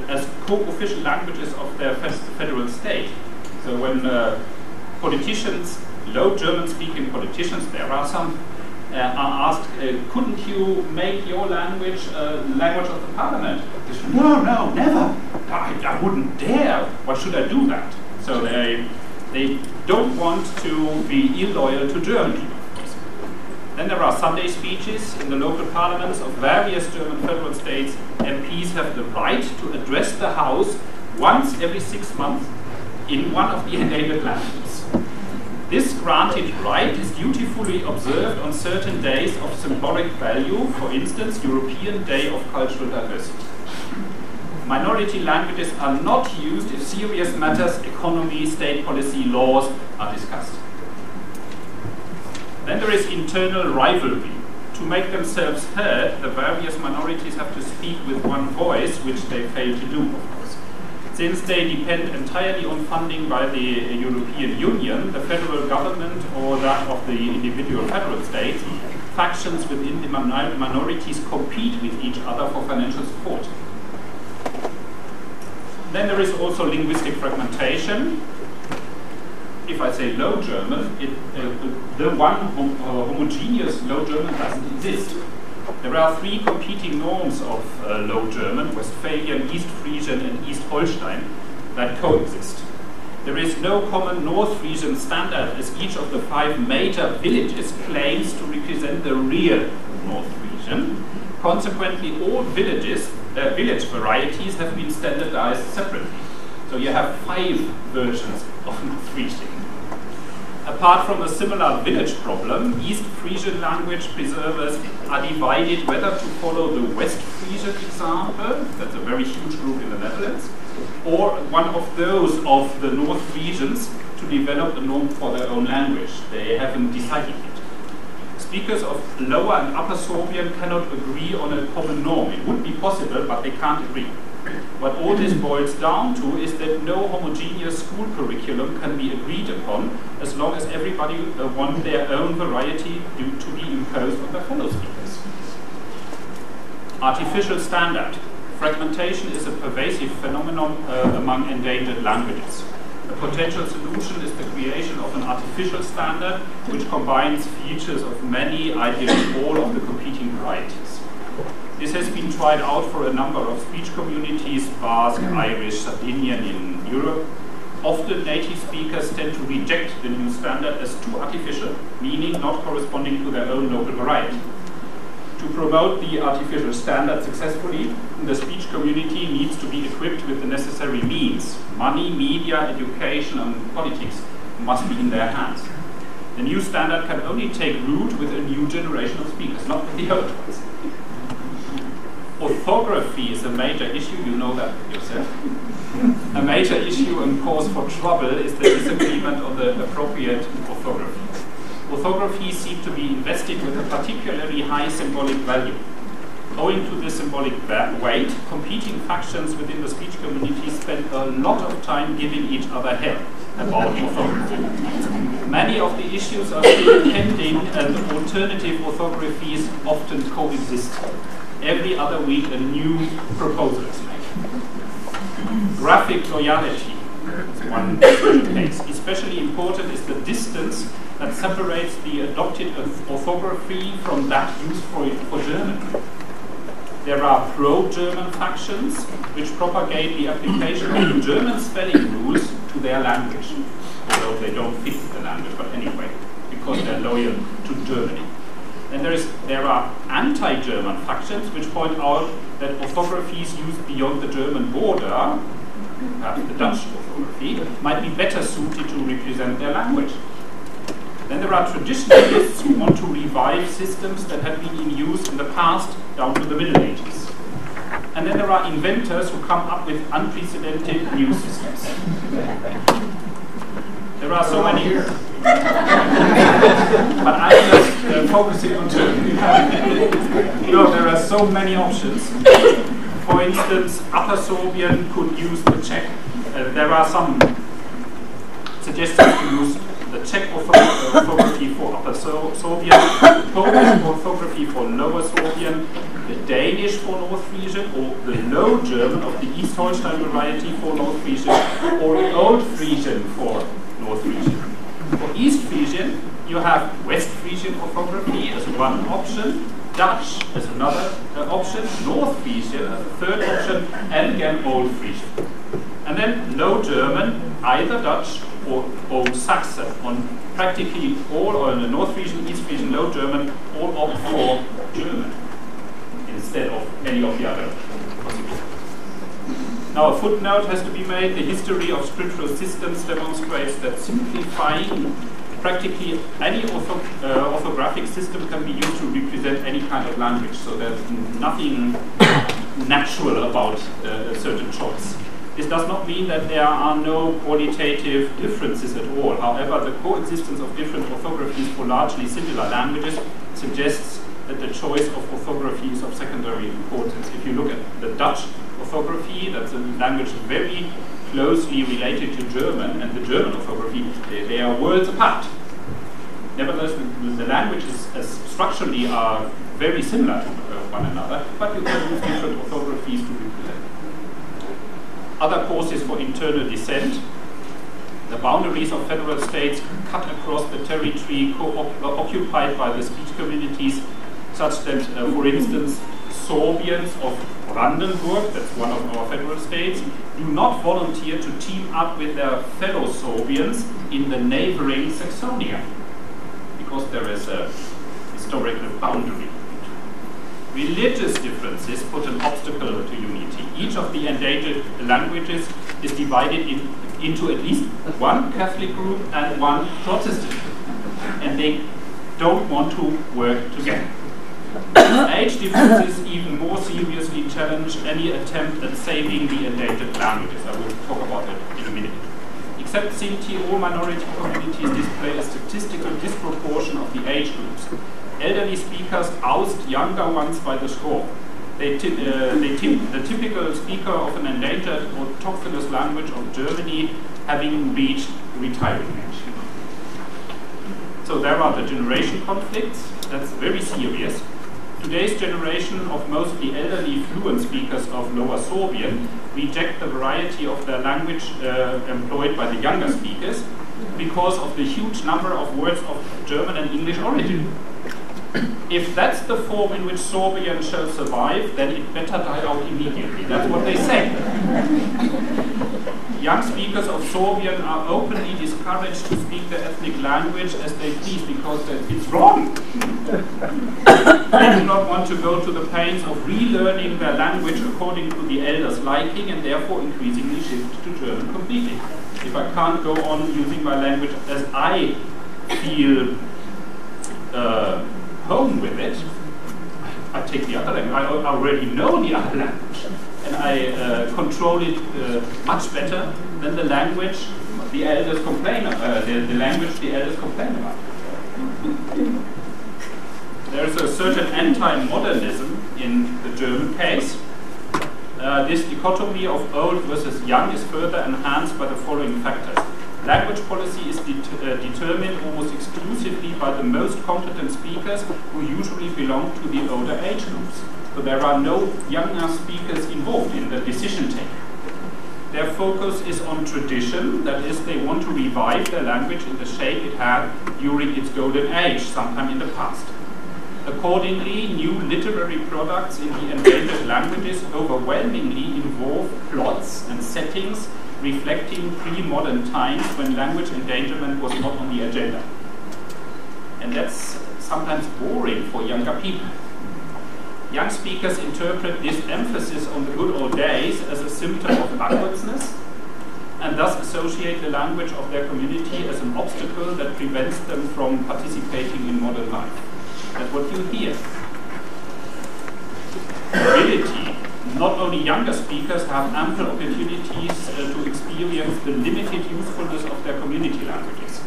as co-official languages of their federal state. So when politicians, low German-speaking politicians, there are some, are asked, couldn't you make your language language of the parliament? They say, no, never. I wouldn't dare. Why should I do that? So they don't want to be illoyal to German people. Then there are Sunday speeches in the local parliaments of various German federal states. MPs have the right to address the House once every 6 months in one of the endangered languages. This granted right is dutifully observed on certain days of symbolic value, for instance, European Day of Cultural Diversity. Minority languages are not used if serious matters, economy, state policy, laws are discussed. Then there is internal rivalry. To make themselves heard, the various minorities have to speak with one voice, which they fail to do, of course. Since they depend entirely on funding by the European Union, the federal government, or that of the individual federal states, factions within the minorities compete with each other for financial support. Then there is also linguistic fragmentation. If I say Low German, the one homogeneous Low German doesn't exist. There are 3 competing norms of Low German, Westphalian, East Frisian, and East Holstein, that coexist. There is no common North Frisian standard, as each of the 5 major villages claims to represent the real North Frisian. Consequently, all village varieties have been standardized separately. So you have 5 versions of North Frisian. A Apart from a similar village problem, East Frisian language preservers are divided whether to follow the West Frisian example, that's a very huge group in the Netherlands, or one of those of the North Frisians to develop a norm for their own language. They haven't decided yet. Speakers of Lower and Upper Sorbian cannot agree on a common norm. It would be possible, but they can't agree. What all this boils down to is that no homogeneous school curriculum can be agreed upon as long as everybody wants their own variety to be imposed on their fellow speakers. Artificial standard. Fragmentation is a pervasive phenomenon among endangered languages. A potential solution is the creation of an artificial standard which combines features of many, ideally all of the competing varieties. This has been tried out for a number of speech communities, Basque, Irish, Sardinian in Europe. Often native speakers tend to reject the new standard as too artificial, meaning not corresponding to their own local variety. To promote the artificial standard successfully, the speech community needs to be equipped with the necessary means. Money, media, education, and politics must be in their hands. The new standard can only take root with a new generation of speakers, not with the old ones. Orthography is a major issue, you know that yourself. A major issue and cause for trouble is the disagreement on the appropriate orthography. Orthography seems to be invested with a particularly high symbolic value. Owing to this symbolic weight, competing factions within the speech community spend a lot of time giving each other hell about orthography. Many of the issues are still pending and alternative orthographies often coexist. Every other week a new proposal is made. Graphic loyalty is one case. Especially important is the distance that separates the adopted orthography from that used for German. There are pro-German factions which propagate the application of the German spelling rules to their language, although they don't fit the language, but anyway, because they're loyal to Germany. And there are anti-German factions which point out that orthographies used beyond the German border, perhaps the Dutch orthography, might be better suited to represent their language. Then there are traditionalists who want to revive systems that have been in use in the past down to the Middle Ages. And then there are inventors who come up with unprecedented new systems. There are so many, but I'm just focusing on two. There are so many options. For instance, Upper Sorbian could use the Czech. There are some suggestions to use the Czech orthography for Upper Sorbian, Polish orthography for Lower Sorbian, the Danish for North Frisian, or the Low German of the East Holstein variety for North Frisian, or Old Frisian for North Frisian. For East Frisian, you have West Frisian orthography as one option, Dutch as another option, North Frisian as a third option, and again Old Frisian. And then Low German, either Dutch or Old Saxon. On practically all, or in the North Frisian, East Frisian, Low German, all opt for German instead of any of the other possibilities. Now a footnote has to be made. The history of scriptural systems demonstrates that simplifying practically any orthographic system can be used to represent any kind of language. So there's nothing natural about a certain choice. This does not mean that there are no qualitative differences at all. However, the coexistence of different orthographies for largely similar languages suggests that the choice of orthography is of secondary importance. If you look at the Dutch orthography, that's a language very closely related to German, and the German orthography, they are worlds apart. Nevertheless, the languages structurally are very similar to one another, but you can use different orthographies to represent. Other causes for internal dissent. The boundaries of federal states cut across the territory occupied by the speech communities, such that, for instance, Sorbians of Brandenburg, that's one of our federal states, do not volunteer to team up with their fellow Sorbians in the neighboring Saxonia, because there is a historical boundary. Religious differences put an obstacle to unity. Each of the endangered languages is divided into at least one Catholic group and one Protestant group. And they don't want to work together. Age differences even more seriously challenge any attempt at saving the endangered languages. I will talk about it in a minute. Except Sinti, all minority communities display a statistical disproportion of the age groups. Elderly speakers oust younger ones by the score. The typical speaker of an endangered autochthonous language of Germany having reached retiring age. So there are the generation conflicts. That's very serious. Today's generation of mostly elderly fluent speakers of Lower Sorbian reject the variety of their language employed by the younger speakers because of the huge number of words of German and English origin. If that's the form in which Sorbian shall survive, then it better die out immediately. That's what they say. Young speakers of Sorbian are openly discouraged to speak their ethnic language as they please because it's wrong. They do not want to go to the pains of relearning their language according to the elders' liking and therefore increasingly shift to German completely. If I can't go on using my language as I feel home with it, I take the other language. I already know the other language, and I control it much better than the language the elders complain about. The language the elders complain about. There is a certain anti-modernism in the German case. This dichotomy of old versus young is further enhanced by the following factors. Language policy is determined almost exclusively by the most competent speakers who usually belong to the older age groups. So there are no younger speakers involved in the decision taking. Their focus is on tradition, that is, they want to revive their language in the shape it had during its golden age, sometime in the past. Accordingly, new literary products in the endangered languages overwhelmingly involve plots and settings reflecting pre-modern times when language endangerment was not on the agenda. And that's sometimes boring for younger people. Young speakers interpret this emphasis on the good old days as a symptom of backwardness and thus associate the language of their community as an obstacle that prevents them from participating in modern life. That's what you hear. Mobility. Not only younger speakers have ample opportunities to experience the limited usefulness of their community languages.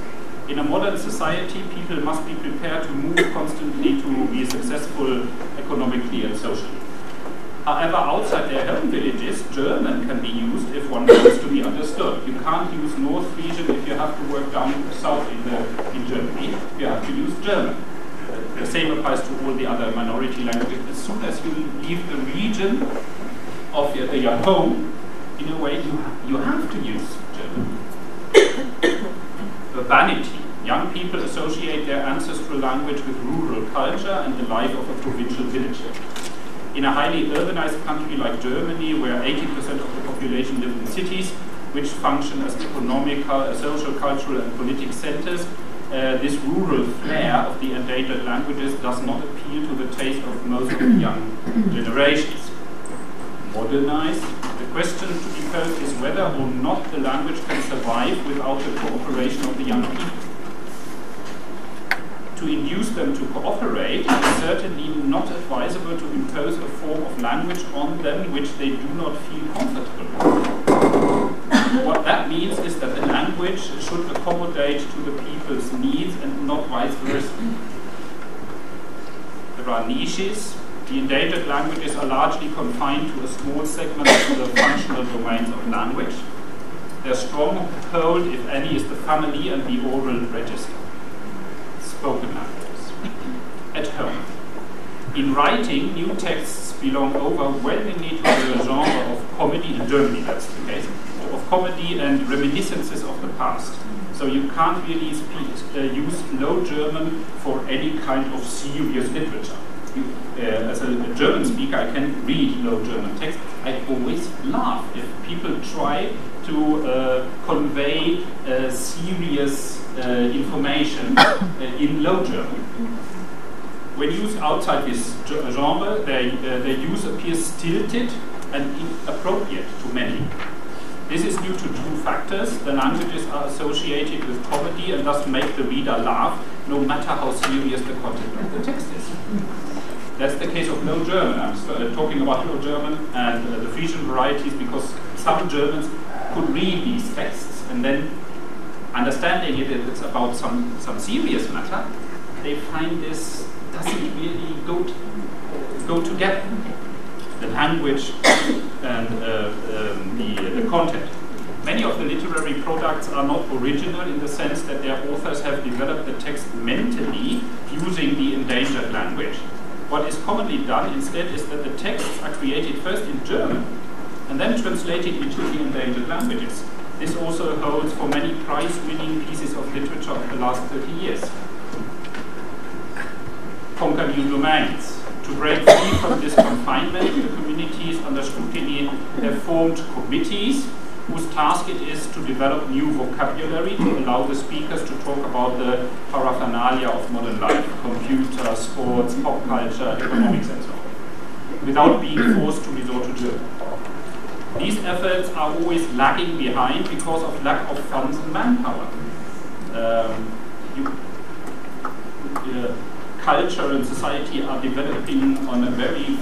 In a modern society, people must be prepared to move constantly to be successful economically and socially. However, outside their home villages, German can be used if one wants to be understood. You can't use North region if you have to work down south in Germany. You have to use German. The same applies to all the other minority languages. As soon as you leave the region of your home, in a way, you have to use German. Urbanity. Young people associate their ancestral language with rural culture and the life of a provincial village. In a highly urbanized country like Germany, where 80% of the population live in cities, which function as economic, social, cultural, and political centers, this rural flair of the endangered languages does not appeal to the taste of most of the young generations. Modernize. The question to be posed is whether or not the language can survive without the cooperation of the young people. To induce them to cooperate, it is certainly not advisable to impose a form of language on them which they do not feel comfortable with. What that means is that the language should accommodate to the people's needs and not vice versa. There are niches. The endangered languages are largely confined to a small segment of the functional domains of language. Their stronghold, if any, is the family and the oral register. Spoken languages. At home. In writing, new texts belong overwhelmingly to the genre of comedy. In Germany, that's the case. Of comedy and reminiscences of the past. So you can't really use Low German for any kind of serious literature. As a German speaker, I can read Low German text. I always laugh if people try to convey serious information in Low German. When used outside this genre, their use appears stilted and inappropriate to many. This is due to two factors. The languages are associated with comedy and thus make the reader laugh, no matter how serious the content of the text is. That's the case of Low German. I'm talking about Low German and the Frisian varieties, because some Germans could read these texts and then, understanding it's about some serious matter, they find this doesn't really go together. The language and the content. Many of the literary products are not original in the sense that their authors have developed the text mentally using the endangered language. What is commonly done instead is that the texts are created first in German and then translated into the endangered languages. This also holds for many prize-winning pieces of literature of the last 30 years. Conquer new domains. To break free from this confinement, the communities under scrutiny have formed committees whose task it is to develop new vocabulary to allow the speakers to talk about the paraphernalia of modern life, computer, sports, pop culture, economics and so on, without being forced to resort to German. These efforts are always lagging behind because of lack of funds and manpower. Culture and society are developing on a very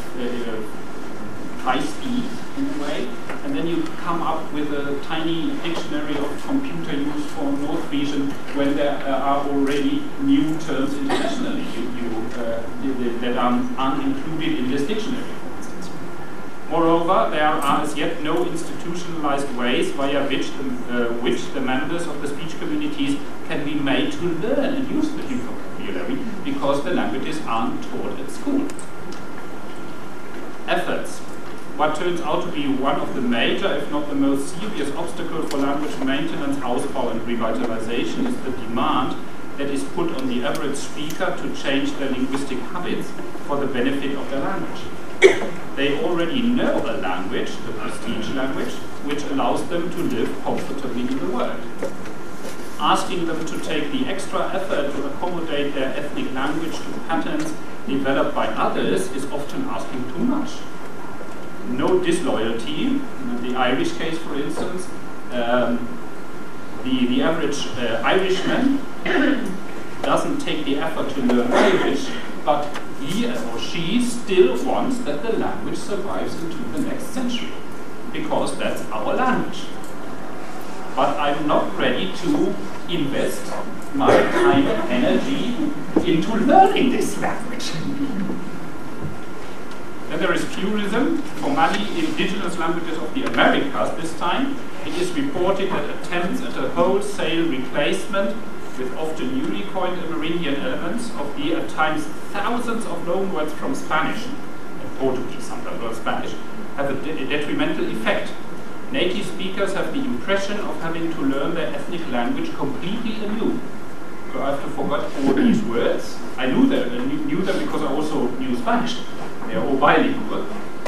high speed in a way, and then you come up with a tiny dictionary of computer use for North Frisian when there are already new terms internationally that aren't included in this dictionary, for instance. Moreover, there are as yet no institutionalized ways via which the members of the speech communities can be made to learn and use the new vocabulary, because the languages aren't taught at school. Efforts. What turns out to be one of the major, if not the most serious obstacle for language maintenance, Ausbau and revitalization is the demand that is put on the average speaker to change their linguistic habits for the benefit of their language. They already know a language, the prestige language, which allows them to live comfortably in the world. Asking them to take the extra effort to accommodate their ethnic language to patterns developed by others is often asking too much. No disloyalty. In the Irish case, for instance, the average Irishman doesn't take the effort to learn Irish, but he or she still wants that the language survives into the next century, because that's our language. But I'm not ready to invest my time and energy into learning this language. Then there is purism. For many indigenous languages of the Americas this time, it is reported that attempts at a wholesale replacement with often newly coined Amerindian elements of the at times thousands of loanwords from Spanish, and Portuguese sometimes, or Spanish, have a detrimental effect. Native speakers have the impression of having to learn their ethnic language completely anew. So I have to forget all these words. I knew them because I also knew Spanish. They are all bilingual.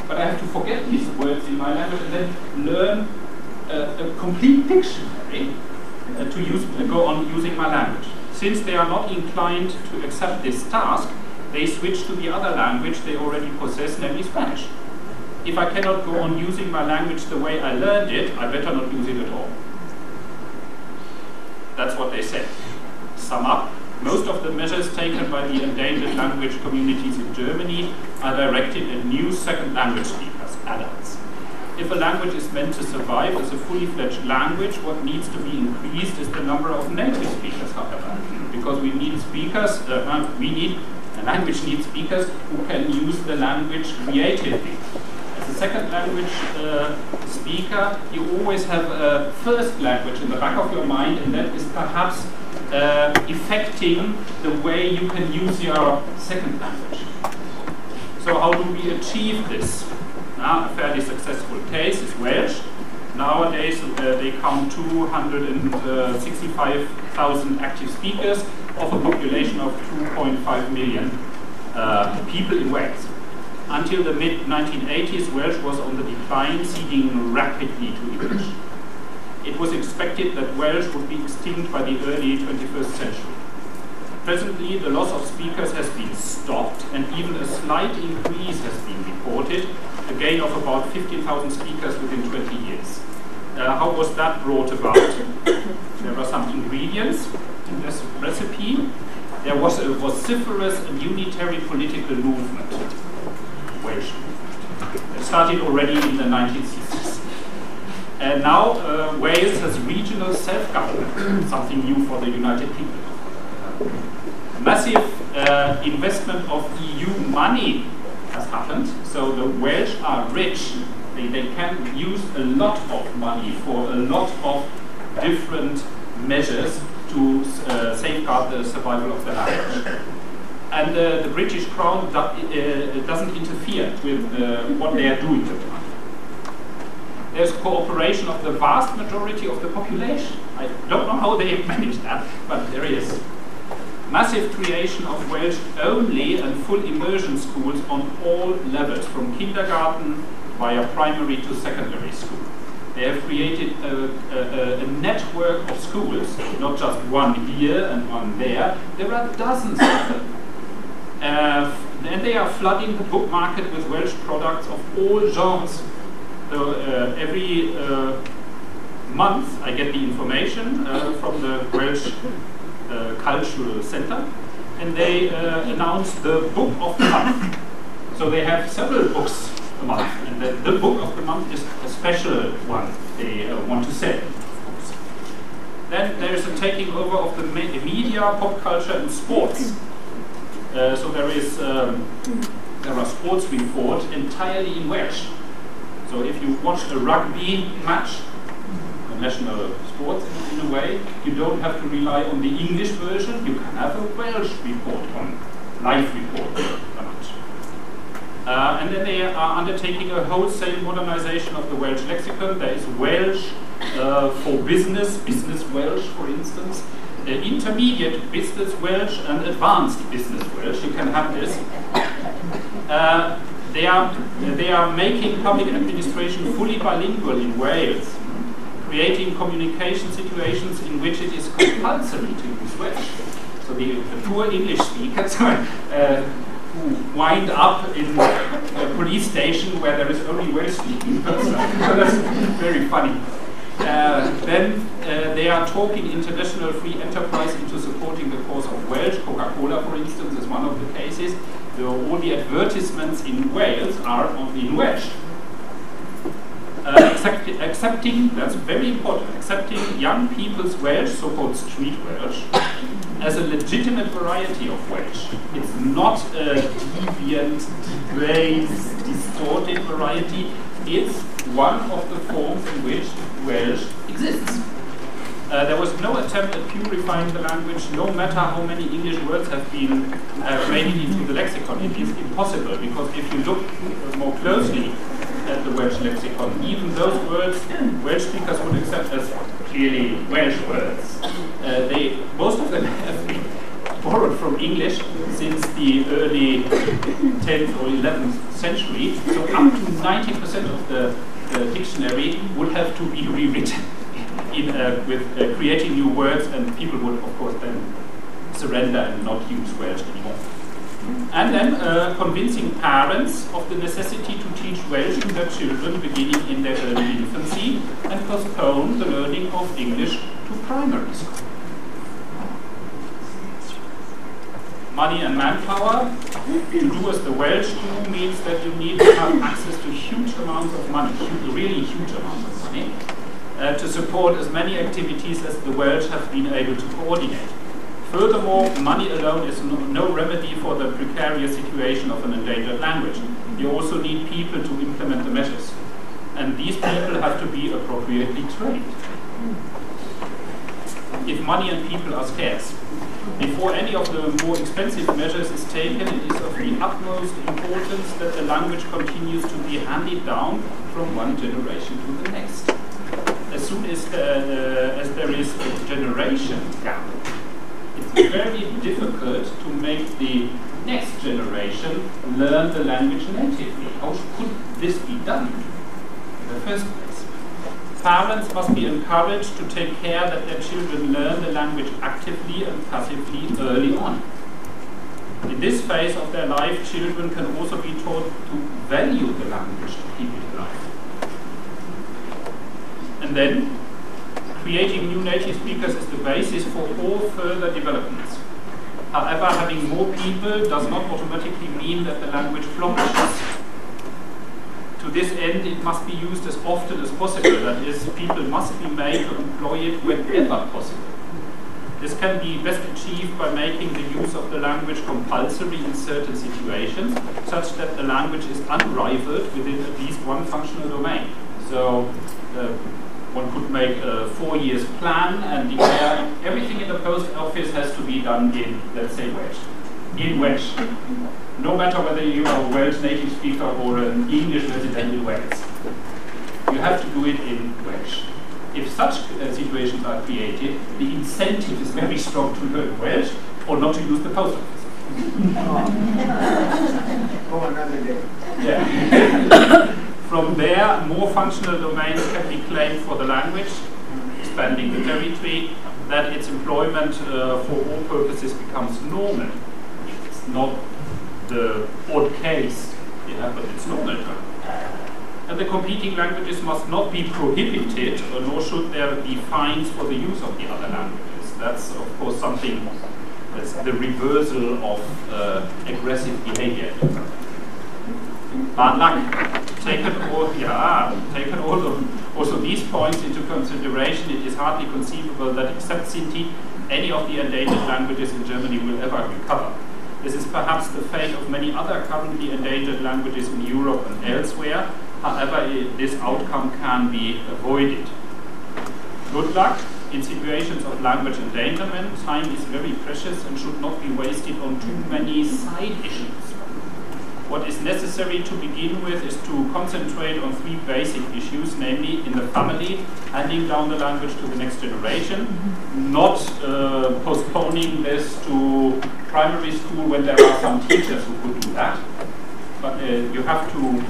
But I have to forget these words in my language and then learn a complete dictionary to go on using my language. Since they are not inclined to accept this task, they switch to the other language they already possess, namely Spanish. If I cannot go on using my language the way I learned it, I better not use it at all. That's what they said. Sum up, most of the measures taken by the endangered language communities in Germany are directed at new second language speakers, adults. If a language is meant to survive as a fully fledged language, what needs to be increased is the number of native speakers, however, because we need speakers, a language needs speakers who can use the language creatively. As a second language speaker, you always have a first language in the back of your mind, and that is perhaps affecting the way you can use your second language. So how do we achieve this? A fairly successful case is Welsh. Nowadays they count 265,000 active speakers of a population of 2.5 million people in Wales. Until the mid-1980s, Welsh was on the decline, ceding rapidly to English. It was expected that Welsh would be extinct by the early 21st century. Presently, the loss of speakers has been stopped, and even a slight increase has been reported, a gain of about 15,000 speakers within 20 years. How was that brought about? There were some ingredients in this recipe. There was a vociferous and unitary political movement, Welsh movement. It started already in the 1960s. And now Wales has regional self-government, something new for the United Kingdom. Massive investment of EU money has happened, so the Welsh are rich. They can use a lot of money for a lot of different measures to safeguard the survival of the language. And the British Crown doesn't interfere with what they are doing with the money. There's cooperation of the vast majority of the population. I don't know how they manage that, but there is. Massive creation of Welsh only and full immersion schools on all levels, from kindergarten via primary to secondary school. They have created a network of schools, not just one here and one there. There are dozens of them. And they are flooding the book market with Welsh products of all genres. So every month I get the information from the Welsh Cultural Center, and they announce the book of the month. So they have several books a month, and the book of the month is a special one they want to sell. Then there is a taking over of the media, pop culture, and sports. So there are sports reports entirely in Welsh. So if you watch a rugby match, a national sport in a way, you don't have to rely on the English version. You can have a Welsh report on live report. And then they are undertaking a wholesale modernization of the Welsh lexicon. There is Welsh for business Welsh, for instance, intermediate business Welsh, and advanced business Welsh. You can have this. They are making public administration fully bilingual in Wales, creating communication situations in which it is compulsory to use Welsh. So the poor English speakers who wind up in a police station where there is only Welsh-speaking person. So that's very funny. Then they are talking international free enterprise into supporting the cause of Welsh. Coca-Cola, for instance, is one of the cases. All the advertisements in Wales are in Welsh. Accepting, that's very important, accepting young people's Welsh, so-called street Welsh, as a legitimate variety of Welsh. It's not a deviant, depraved, distorted variety. It's one of the forms in which Welsh exists. There was no attempt at purifying the language, no matter how many English words have been made into the lexicon. It is impossible, because if you look more closely at the Welsh lexicon, even those words Welsh speakers would accept as clearly Welsh words. Most of them have been borrowed from English since the early 10th or 11th century, so up to 90% of the dictionary would have to be rewritten with creating new words, and people would, of course, then surrender and not use Welsh anymore. And then convincing parents of the necessity to teach Welsh to their children beginning in their early infancy and postpone the learning of English to primary school. Money and manpower. To do as the Welsh do means that you need to have access to huge amounts of money, really huge amounts of money, to support as many activities as the Welsh have been able to coordinate. Furthermore, money alone is no remedy for the precarious situation of an endangered language. You also need people to implement the measures. And these people have to be appropriately trained. If money and people are scarce, before any of the more expensive measures is taken, it is of the utmost importance that the language continues to be handed down from one generation to the next. As soon as there is a generation gap, it's very difficult to make the next generation learn the language natively. How could this be done in the first place? Parents must be encouraged to take care that their children learn the language actively and passively early on. In this phase of their life, children can also be taught to value the language to keep it alive. And then, creating new native speakers is the basis for all further developments. However, having more people does not automatically mean that the language flourishes. To this end, it must be used as often as possible. That is, people must be made to employ it whenever possible. This can be best achieved by making the use of the language compulsory in certain situations, such that the language is unrivaled within at least one functional domain. So, one could make a 4 years plan and declare everything in the post office has to be done in, let's say, Welsh. In Welsh. No matter whether you are a Welsh native speaker or an English resident in Wales. You have to do it in Welsh. If such situations are created, the incentive is very strong to learn Welsh or not to use the post office. Oh, another day. Yeah. From there, more functional domains can be claimed for the language, expanding the territory, that its employment for all purposes becomes normal. It's not the odd case, yeah, but it's normal. And the competing languages must not be prohibited, nor should there be fines for the use of the other languages. That's, of course, something that's the reversal of aggressive behavior. Bad luck. Taken also these points into consideration, it is hardly conceivable that except Sinti, any of the endangered languages in Germany will ever recover. This is perhaps the fate of many other currently endangered languages in Europe and elsewhere. However, this outcome can be avoided. Good luck. In situations of language endangerment, time is very precious and should not be wasted on too many side issues. What is necessary to begin with is to concentrate on 3 basic issues, namely in the family, handing down the language to the next generation, not postponing this to primary school when there are some teachers who could do that, but you have to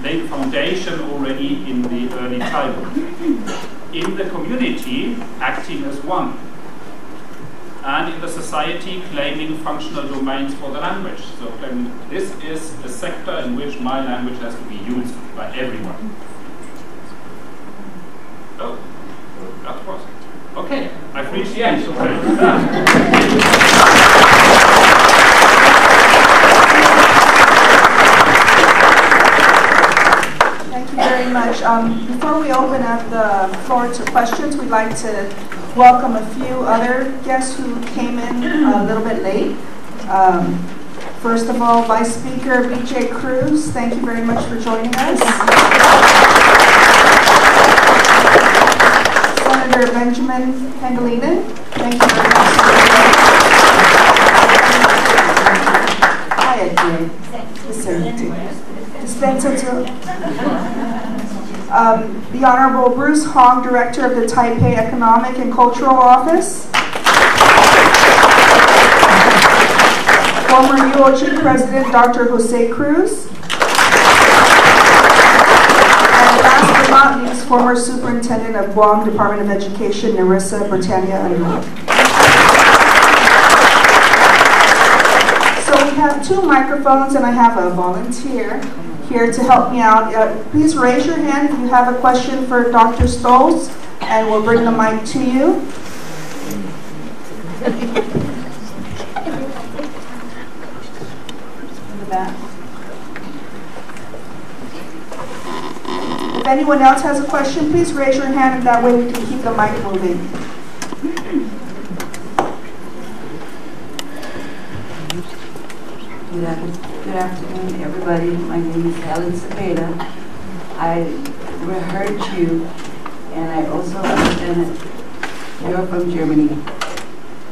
lay the foundation already in the early childhood. In the community, acting as one. And in the society, claiming functional domains for the language. So this is a sector in which my language has to be used by everyone. Oh, that was it. Okay, I've reached the end. Thank you very much. Before we open up the floor to questions, we'd like to welcome a few other guests who came in a little bit late. First of all, Vice Speaker BJ Cruz, thank you very much for joining us. Senator Benjamin Pangilinan, thank you very much for joining us. Hi, Edwin. The Honorable Bruce Hong, Director of the Taipei Economic and Cultural Office. Former UOG President Dr. Jose Cruz. And last but not least, former Superintendent of Guam Department of Education, Narissa Britannia Underwood. So we have 2 microphones and I have a volunteer here to help me out. Please raise your hand if you have a question for Dr. Stolz, and we'll bring the mic to you. In the back. If anyone else has a question, please raise your hand, and that way we can keep the mic moving. Good afternoon, everybody. My name is Helen Cepeda. I heard you, and I also understand that you're from Germany.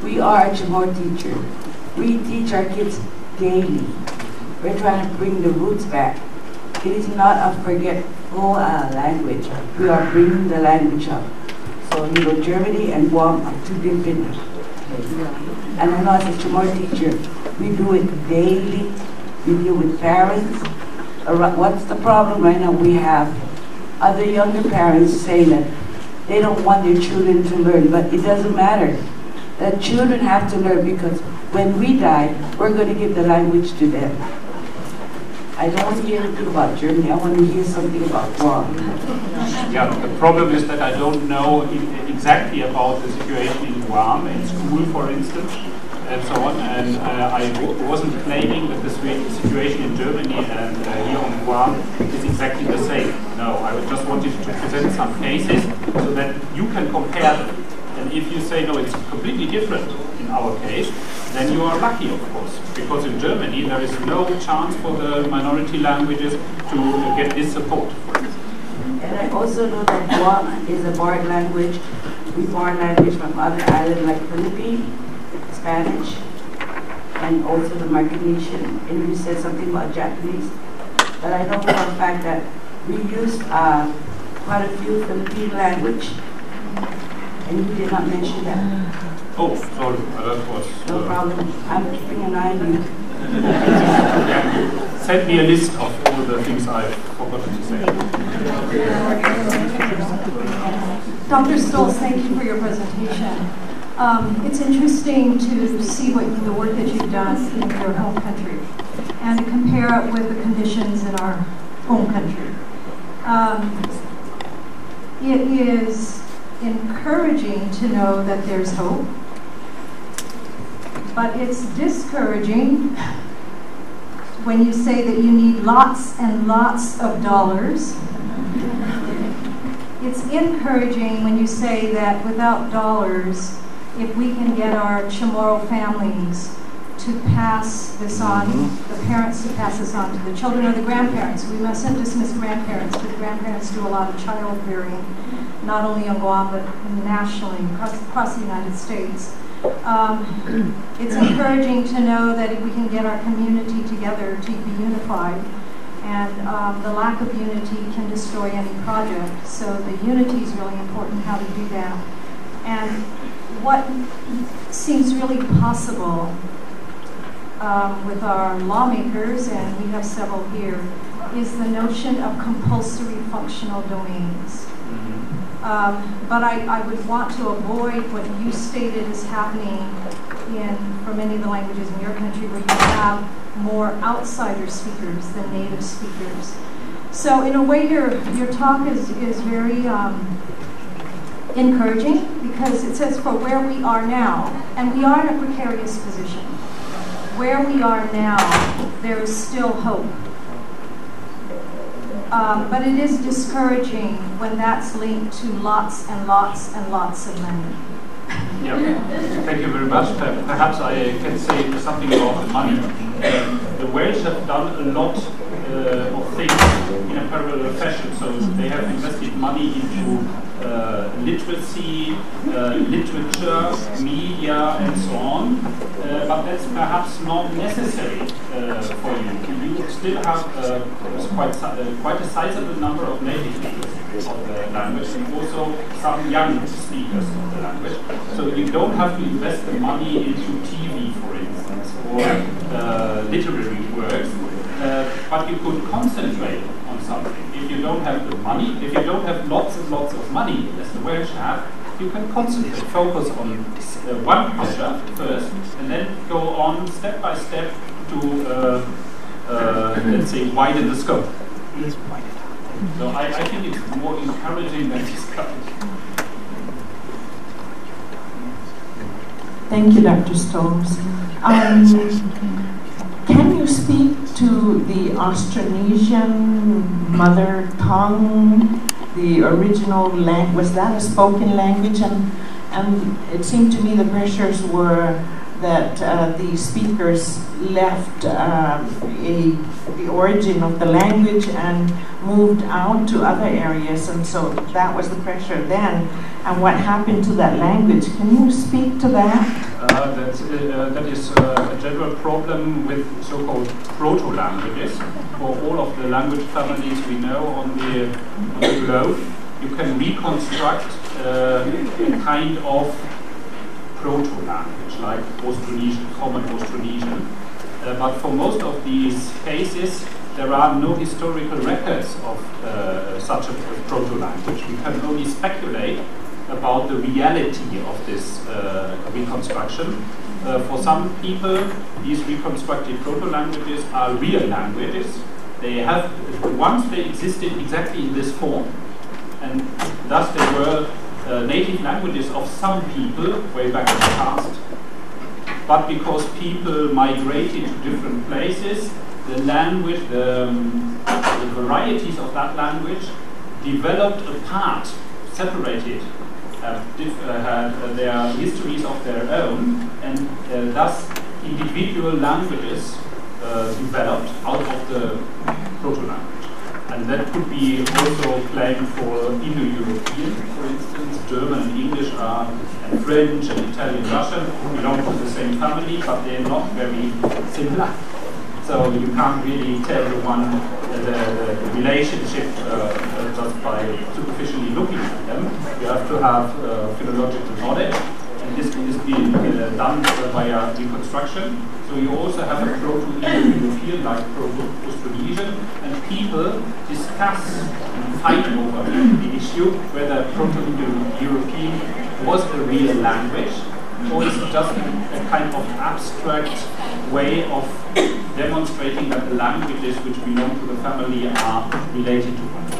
We are a Chamorro teacher. We teach our kids daily. We're trying to bring the roots back. It is not a forgetful language. We are bringing the language up. So, Germany and Guam are 2 different. And I know as a Chamorro teacher, we do it daily. We deal with parents. What's the problem right now? We have other younger parents saying that they don't want their children to learn, but it doesn't matter. The children have to learn because when we die, we're going to give the language to them. I don't want to hear anything about Germany. I want to hear something about Guam. Yeah, the problem is that I don't know exactly about the situation in Guam, in school, for instance, and so on. And I wasn't claiming that the situation in Germany and here on Guam is exactly the same. No, I just wanted to present some cases so that you can compare them. And if you say, no, it's completely different in our case, then you are lucky, of course, because in Germany there is no chance for the minority languages to get this support. And I also know that Guam is a borrowed language. We borrow language from other islands like Philippines, Spanish, and also the Micronesian. And you said something about Japanese. But I know for a fact that we used quite a few Philippine language, and you did not mention that. Oh, sorry, that was... No problem. I'm keeping an eye on you. Yeah. Send me a list of all the things I forgot to say. Dr. Stolz, thank you for your presentation. It's interesting to see the work that you've done in your home country and to compare it with the conditions in our home country. It is encouraging to know that there's hope, but it's discouraging when you say that you need lots and lots of dollars. It's encouraging when you say that without dollars, if we can get our Chamorro families to pass this on, the parents to pass this on to the children or the grandparents. We mustn't dismiss grandparents, but grandparents do a lot of child rearing, not only on Guam, but nationally, across the United States. It's encouraging to know that if we can get our community together to be unified, and the lack of unity can destroy any project. So the unity is really important, how to do that. And what seems really possible with our lawmakers, and we have several here, is the notion of compulsory functional domains. But I would want to avoid what you stated is happening for many of the languages in your country, where you have more outsider speakers than native speakers. So in a way, your talk is very encouraging, because it says for where we are now, and we are in a precarious position. Where we are now, there is still hope. But it is discouraging when that's linked to lots and lots and lots of money. Yeah, thank you very much. Perhaps I can say something about the money. The Welsh have done a lot of things in a parallel fashion. So they have invested money into literacy, literature, media, and so on. But that's perhaps not necessary for you. You still have quite a sizable number of native speakers of the language, and also some young speakers of the language. So you don't have to invest the money into TV, for instance, or literary works, but you could concentrate on something. If you don't have the money, if you don't have lots and lots of money, as the Welsh have, you can concentrate, focus on one culture first, and then go on step by step to, let's say, widen the scope. So I think it's more encouraging than discouraging. Thank you, Dr. Stolz. Can you speak to the Austronesian mother tongue, the original language? Was that a spoken language? And it seemed to me the pressures were that the speakers left the origin of the language and moved out to other areas, and so that was the pressure then. And what happened to that language? Can you speak to that? That is a general problem with so-called proto-languages. For all of the language families we know on the globe, you can reconstruct a kind of proto-language, like Austronesian, common Austronesian. But for most of these cases, there are no historical records of such a proto-language. We can only speculate about the reality of this reconstruction. For some people, these reconstructed proto-languages are real languages, They have, once they existed exactly in this form, and thus they were native languages of some people way back in the past. But because people migrated to different places, the language, the varieties of that language developed apart, separated, had their histories of their own, and thus individual languages developed out of the proto-language. And that could be also claimed for Indo-European, for instance. German and English are, and French and Italian, Russian belong to the same family, but they're not very similar. So you can't really tell the relationship just by superficially looking at them. You have to have philological knowledge, and this is being done via reconstruction. So you also have a Proto-Indo-European, like Proto-Austronesian, and people discuss and fight over the issue whether Proto-Indo-European was a real language, or is it just a kind of abstract way of demonstrating that the languages which belong to the family are related to one another.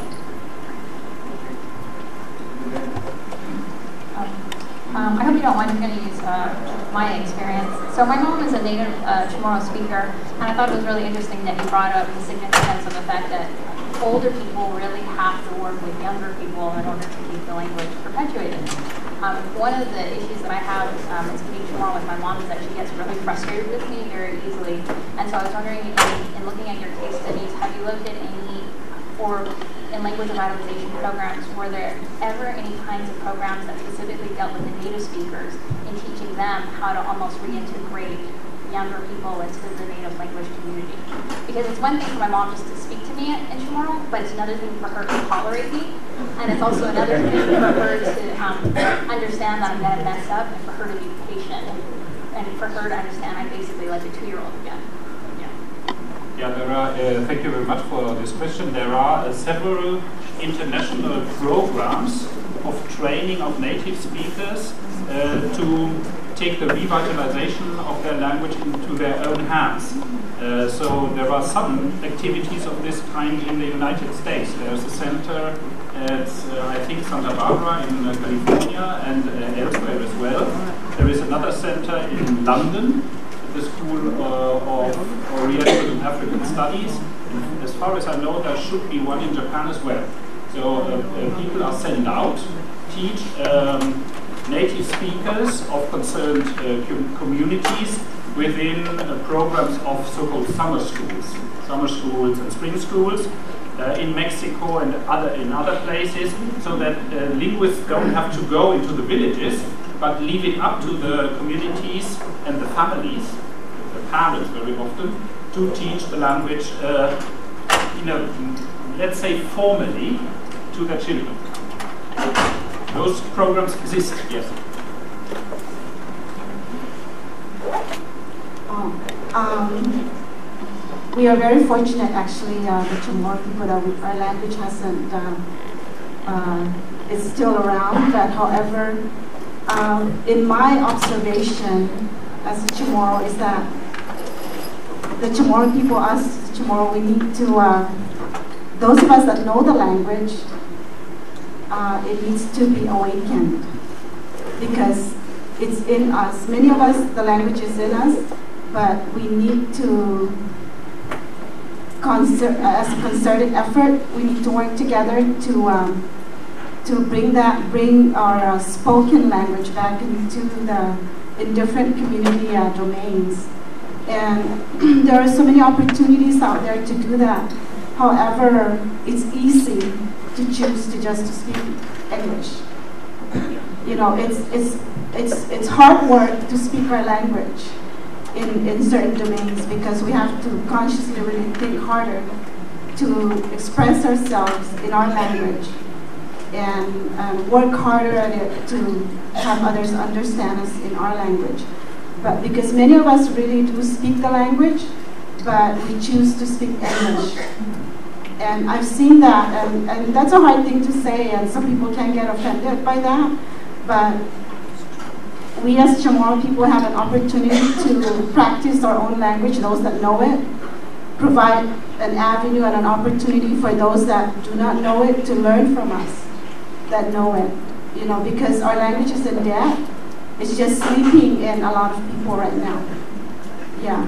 I hope you don't mind, I'm going to use my experience. So my mom is a native Chamorro speaker, and I thought it was really interesting that you brought up the significance of the fact that older people really have to work with younger people in order to keep the language perpetuated. One of the issues that I have in speaking Chamorro with my mom is that she gets really frustrated with me very easily. And so I was wondering, in looking at your case studies, have you looked at any, or in language revitalization programs, were there ever any kinds of programs that specifically dealt with the native speakers in teaching them how to almost reintegrate younger people into the native language community? Because it's one thing for my mom just to speak to me in Chamorro, but it's another thing for her to tolerate me, and it's also another thing for her to understand that I'm going to mess up, and for her to be patient, and for her to understand I'm basically like a 2-year-old again. Yeah, there are, thank you very much for this question. There are several international programs of training of native speakers to take the revitalization of their language into their own hands. So there are some activities of this kind in the United States. There's a center at, I think, Santa Barbara in California and elsewhere as well. There is another center in London, the School of Oriental and African Studies. And as far as I know, there should be one in Japan as well. So people are sent out, teach native speakers of concerned communities within programs of so-called summer schools and spring schools in Mexico and in other places, so that linguists don't have to go into the villages, but leave it up to the communities and the families, the parents very often, to teach the language, let's say formally, to their children. Those programs exist, yes. We are very fortunate, actually, the Chamorro people, that our language hasn't, is still around. But however, in my observation as a Chamorro is that the Chamorro people, us Chamorro, we need to, those of us that know the language, it needs to be awakened, because it's in us. Many of us, the language is in us, but we need to, as a concerted effort, we need to work together to bring our spoken language back into in different community domains. And there are so many opportunities out there to do that. However, it's easy to choose to just speak English. You know, it's hard work to speak our language in certain domains, because we have to consciously really think harder to express ourselves in our language and work harder at it to have others understand us in our language. But because many of us really do speak the language, but we choose to speak English. And I've seen that, and that's a hard thing to say, and some people can get offended by that, but we as Chamorro people have an opportunity to practice our own language, those that know it, provide an avenue and an opportunity for those that do not know it to learn from us that know it. You know, because our language isn't dead. It's just sleeping in a lot of people right now. Yeah.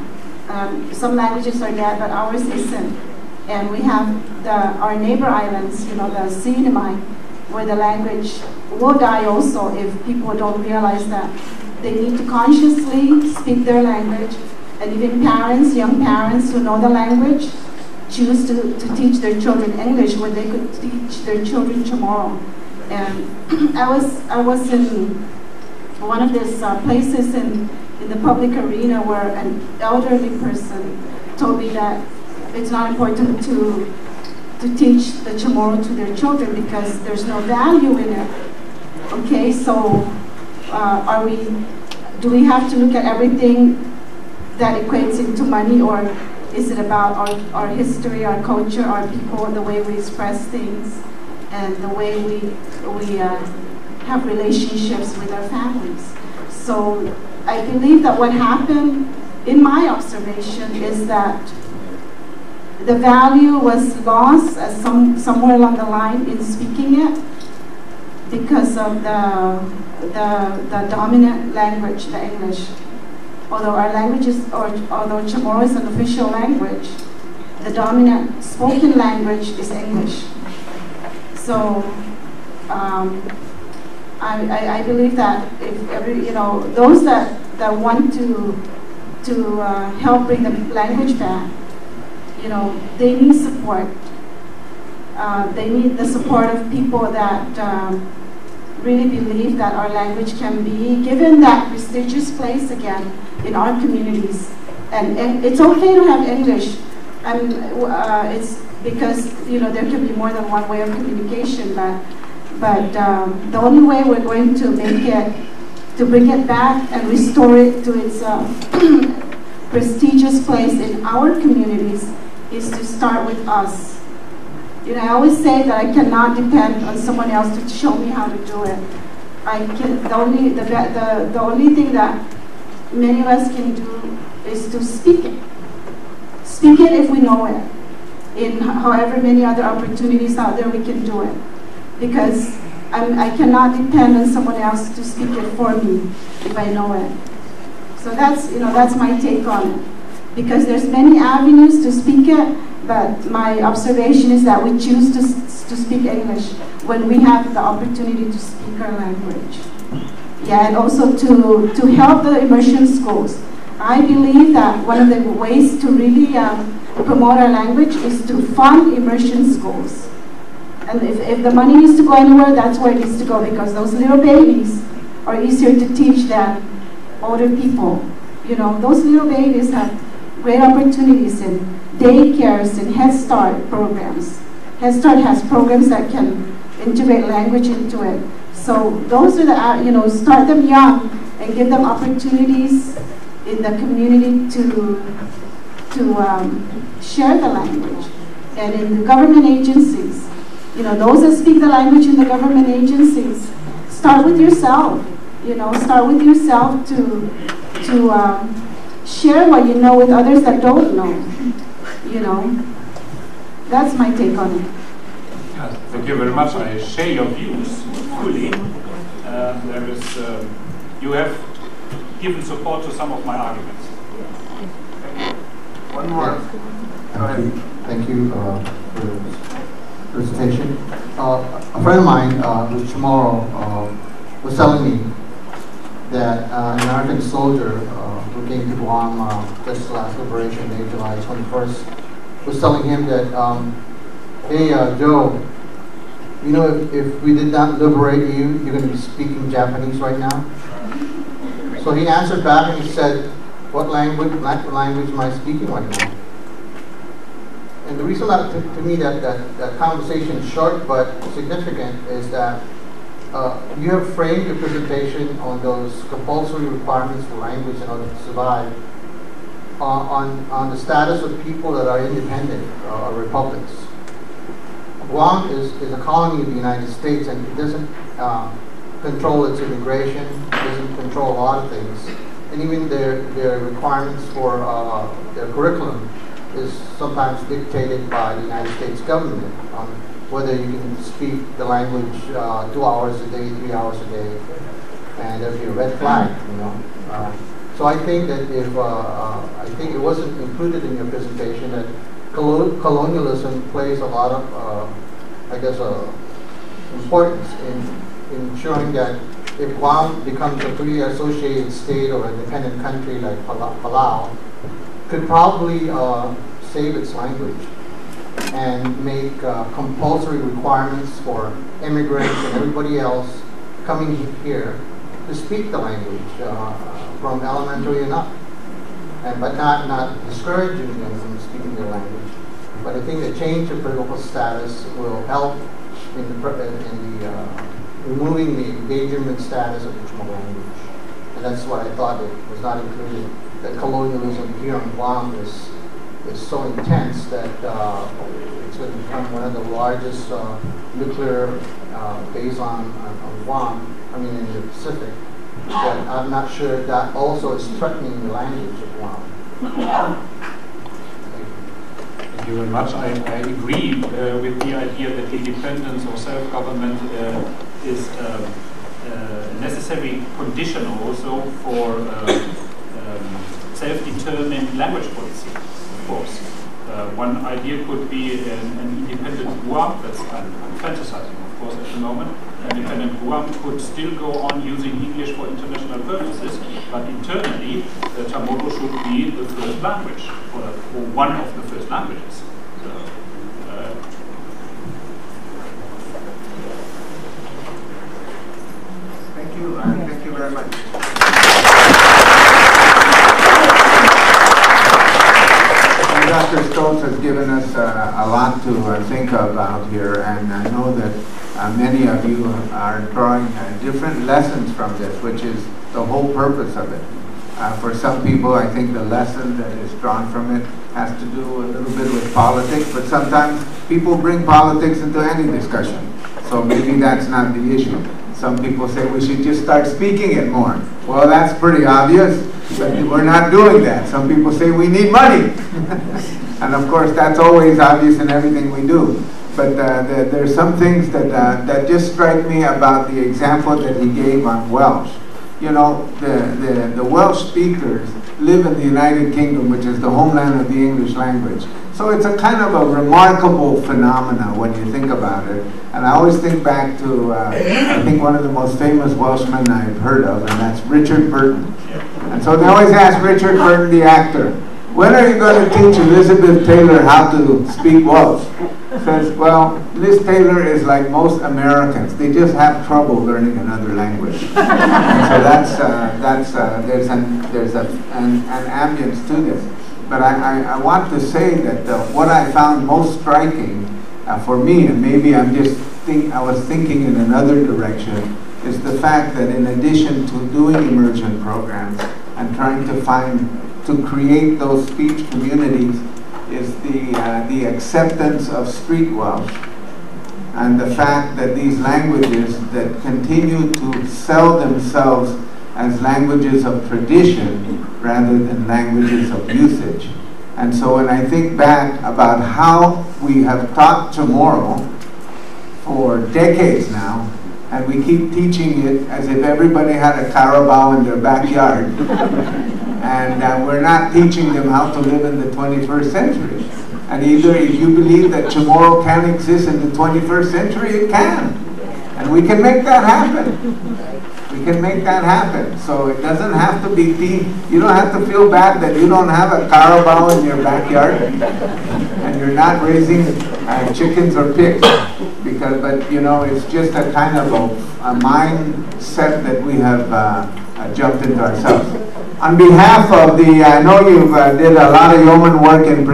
Some languages are dead, but ours isn't. And we have our neighbor islands, you know, the Sinai, where the language will die also if people don't realize that they need to consciously speak their language. And even parents, young parents who know the language, choose to teach their children English when they could teach their children Chamorro. And I was in one of these places in the public arena where an elderly person told me that it's not important to teach the Chamorro to their children because there's no value in it. Okay, so do we have to look at everything that equates into money, or is it about our history, our culture, our people, the way we express things, and the way we have relationships with our families? So I believe that what happened, in my observation, is that the value was lost somewhere along the line in speaking it because of the dominant language, the English. Although our language is, although Chamorro is an official language, the dominant spoken language is English. So I believe that if those that want to help bring the language back, they need support. They need the support of people that really believe that our language can be given that prestigious place again in our communities. And it's okay to have English. It's because there can be more than one way of communication, but the only way we're going to bring it back and restore it to its prestigious place in our communities is to start with us. I always say that I cannot depend on someone else to show me how to do it. The only thing that many of us can do is to speak it. Speak it if we know it. In however many other opportunities out there, we can do it. Because I cannot depend on someone else to speak it for me if I know it. So that's my take on it. Because there's many avenues to speak it, but my observation is that we choose to speak English when we have the opportunity to speak our language. Yeah, and also to help the immersion schools. I believe that one of the ways to really promote our language is to fund immersion schools. And if the money needs to go anywhere, that's where it needs to go, because those little babies are easier to teach than older people. Those little babies have great opportunities in daycares and Head Start programs. Head Start has programs that can integrate language into it. So those are the, start them young and give them opportunities in the community to share the language. And in the government agencies, those that speak the language in the government agencies, start with yourself. Start with yourself to share what you know with others that don't know. That's my take on it. Yes, thank you very much. I share your views fully. You have given support to some of my arguments. One more. Thank you for the presentation. A friend of mine, who's Chamorro, was telling me that an American soldier who came to Guam just last Liberation Day, July 21st, was telling him that, hey, Joe, if we did not liberate you, you're going to be speaking Japanese right now. So he answered back and he said, what language am I speaking right now? And the reason that, to me, that conversation is short but significant is that you have framed your presentation on those compulsory requirements for language in order to survive on the status of people that are independent or republics. Guam is a colony of the United States, and it doesn't control its immigration, it doesn't control a lot of things, and even their requirements for their curriculum is sometimes dictated by the United States government on whether you can speak the language 2 hours a day, 3 hours a day, and there'd be a red flag, you know. So I think that if, I think it wasn't included in your presentation that colonialism plays a lot of, I guess, importance in ensuring that if Guam becomes a free associated state or independent country like Palau, could probably save its language and make compulsory requirements for immigrants and everybody else coming here to speak the language from elementary and up, but not discouraging them from speaking their language. But I think the change of political status will help in removing the endangerment status of the Chamorro language. And that's what I thought it was not included. That colonialism here in Guam is so intense that it's going to become one of the largest nuclear bases on Guam, I mean in the Pacific. But I'm not sure that also is threatening the language of Guam. Thank you very much. I agree with the idea that independence or self-government is a necessary condition also for self-determined language policy, of course. One idea could be an independent Guam. I'm fantasizing, of course, at the moment. Independent Guam could still go on using English for international purposes, but internally, Chamorro should be the first language, or one of the first languages. So, thank you very much. Dr. Stoltz has given us a lot to think about here, and I know that many of you are drawing different lessons from this, which is the whole purpose of it. For some people, I think the lesson that is drawn from it has to do a little bit with politics, but sometimes people bring politics into any discussion, so maybe that's not the issue. Some people say we should just start speaking it more. Well, that's pretty obvious, but we're not doing that. Some people say we need money. And of course, that's always obvious in everything we do. But there's some things that just strike me about the example that he gave on Welsh. You know, the Welsh speakers live in the United Kingdom, which is the homeland of the English language. So it's a kind of a remarkable phenomena when you think about it. And I always think back to, I think one of the most famous Welshmen I've heard of, and that's Richard Burton. And so they always ask Richard Burton, the actor, when are you going to teach Elizabeth Taylor how to speak Welsh? Says, well, Liz Taylor is like most Americans. They just have trouble learning another language. And so there's an ambience to this. But I want to say that what I found most striking for me, and maybe I was thinking in another direction, is the fact that in addition to doing immersion programs and trying to create those speech communities, is the acceptance of street Welsh and the fact that these languages that continue to sell themselves as languages of tradition rather than languages of usage. And so when I think back about how we have taught Chamorro for decades now, and we keep teaching it as if everybody had a Carabao in their backyard, and we're not teaching them how to live in the 21st century. And either if you believe that Chamorro can exist in the 21st century, it can. And we can make that happen. We can make that happen. So it doesn't have to be, you don't have to feel bad that you don't have a Carabao in your backyard and you're not raising chickens or pigs. But you know, it's just a kind of a mindset that we have jumped into ourselves. On behalf of I know you've did a lot of yeoman work in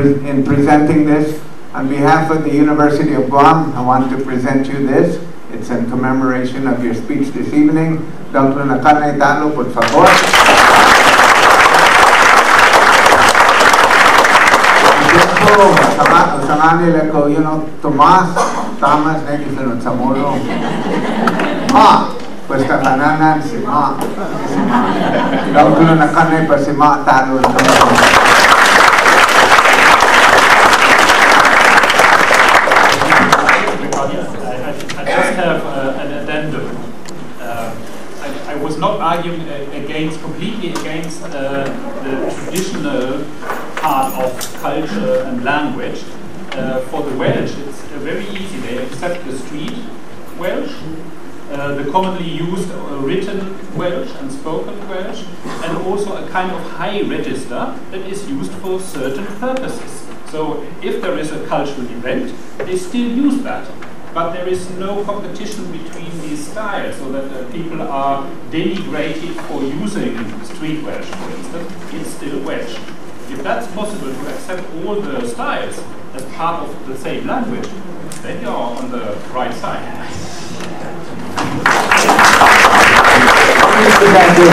presenting this. On behalf of the University of Guam, I want to present you this. It's in commemoration of your speech this evening. Dr. Nakane Talo, por favor. You know, Tomas, Thomas, Chamorro. Pues Katananan, Sima. Dr. Nakane, Pasima, Talo. arguing completely against the traditional part of culture and language. For the Welsh, it's very easy. They accept the street Welsh, the commonly used written Welsh and spoken Welsh, and also a kind of high register that is used for certain purposes. So if there is a cultural event, they still use that. But there is no competition between these styles, so that people are denigrated for using street Welsh, for instance. It's still Welsh. If that's possible to accept all the styles as part of the same language, then you're on the right side.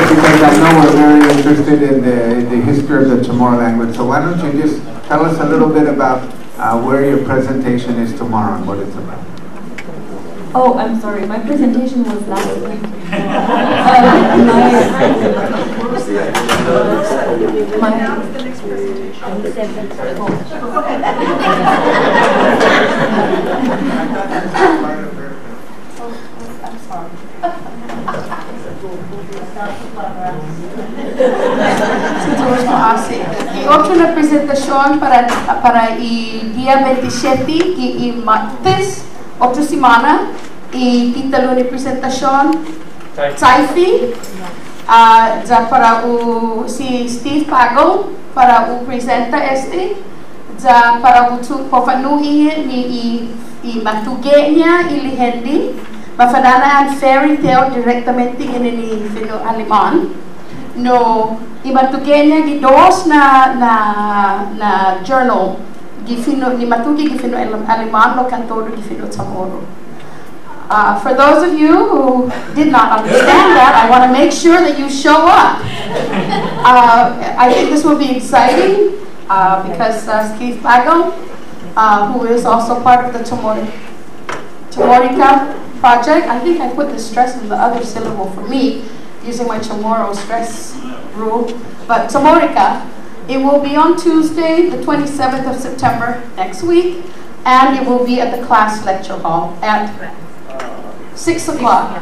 Because I know we're very interested in the history of the Chamorro language. So why don't you just tell us a little bit about where your presentation is tomorrow and what it's about. Oh, I'm sorry. My presentation was last week. Y otra presentación para el día 27 y martes, otra semana, y kita una presentación Taifi ya para si Steve Pago para presenta ya para pofanui ni matugenya y lihendi mafanana and fairy tale directamente in fino alemán no imatugenya gidos na journal gifino ni matugi gifino alemán lo cantoro gifino Chamorro. For those of you who did not understand that, I want to make sure that you show up. I think this will be exciting because Steve Pago, who is also part of the Chamorrica project, I think I put the stress in the other syllable for me, using my Chamorro stress rule, but Chamorrica, it will be on Tuesday, the 27th of September next week, and it will be at the class lecture hall at 6 o'clock.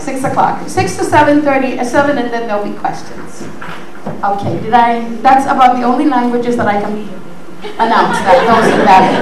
6 o'clock. 6 to 7:30, 7, and then there'll be questions. Okay, that's about the only languages that I can announce that those are that.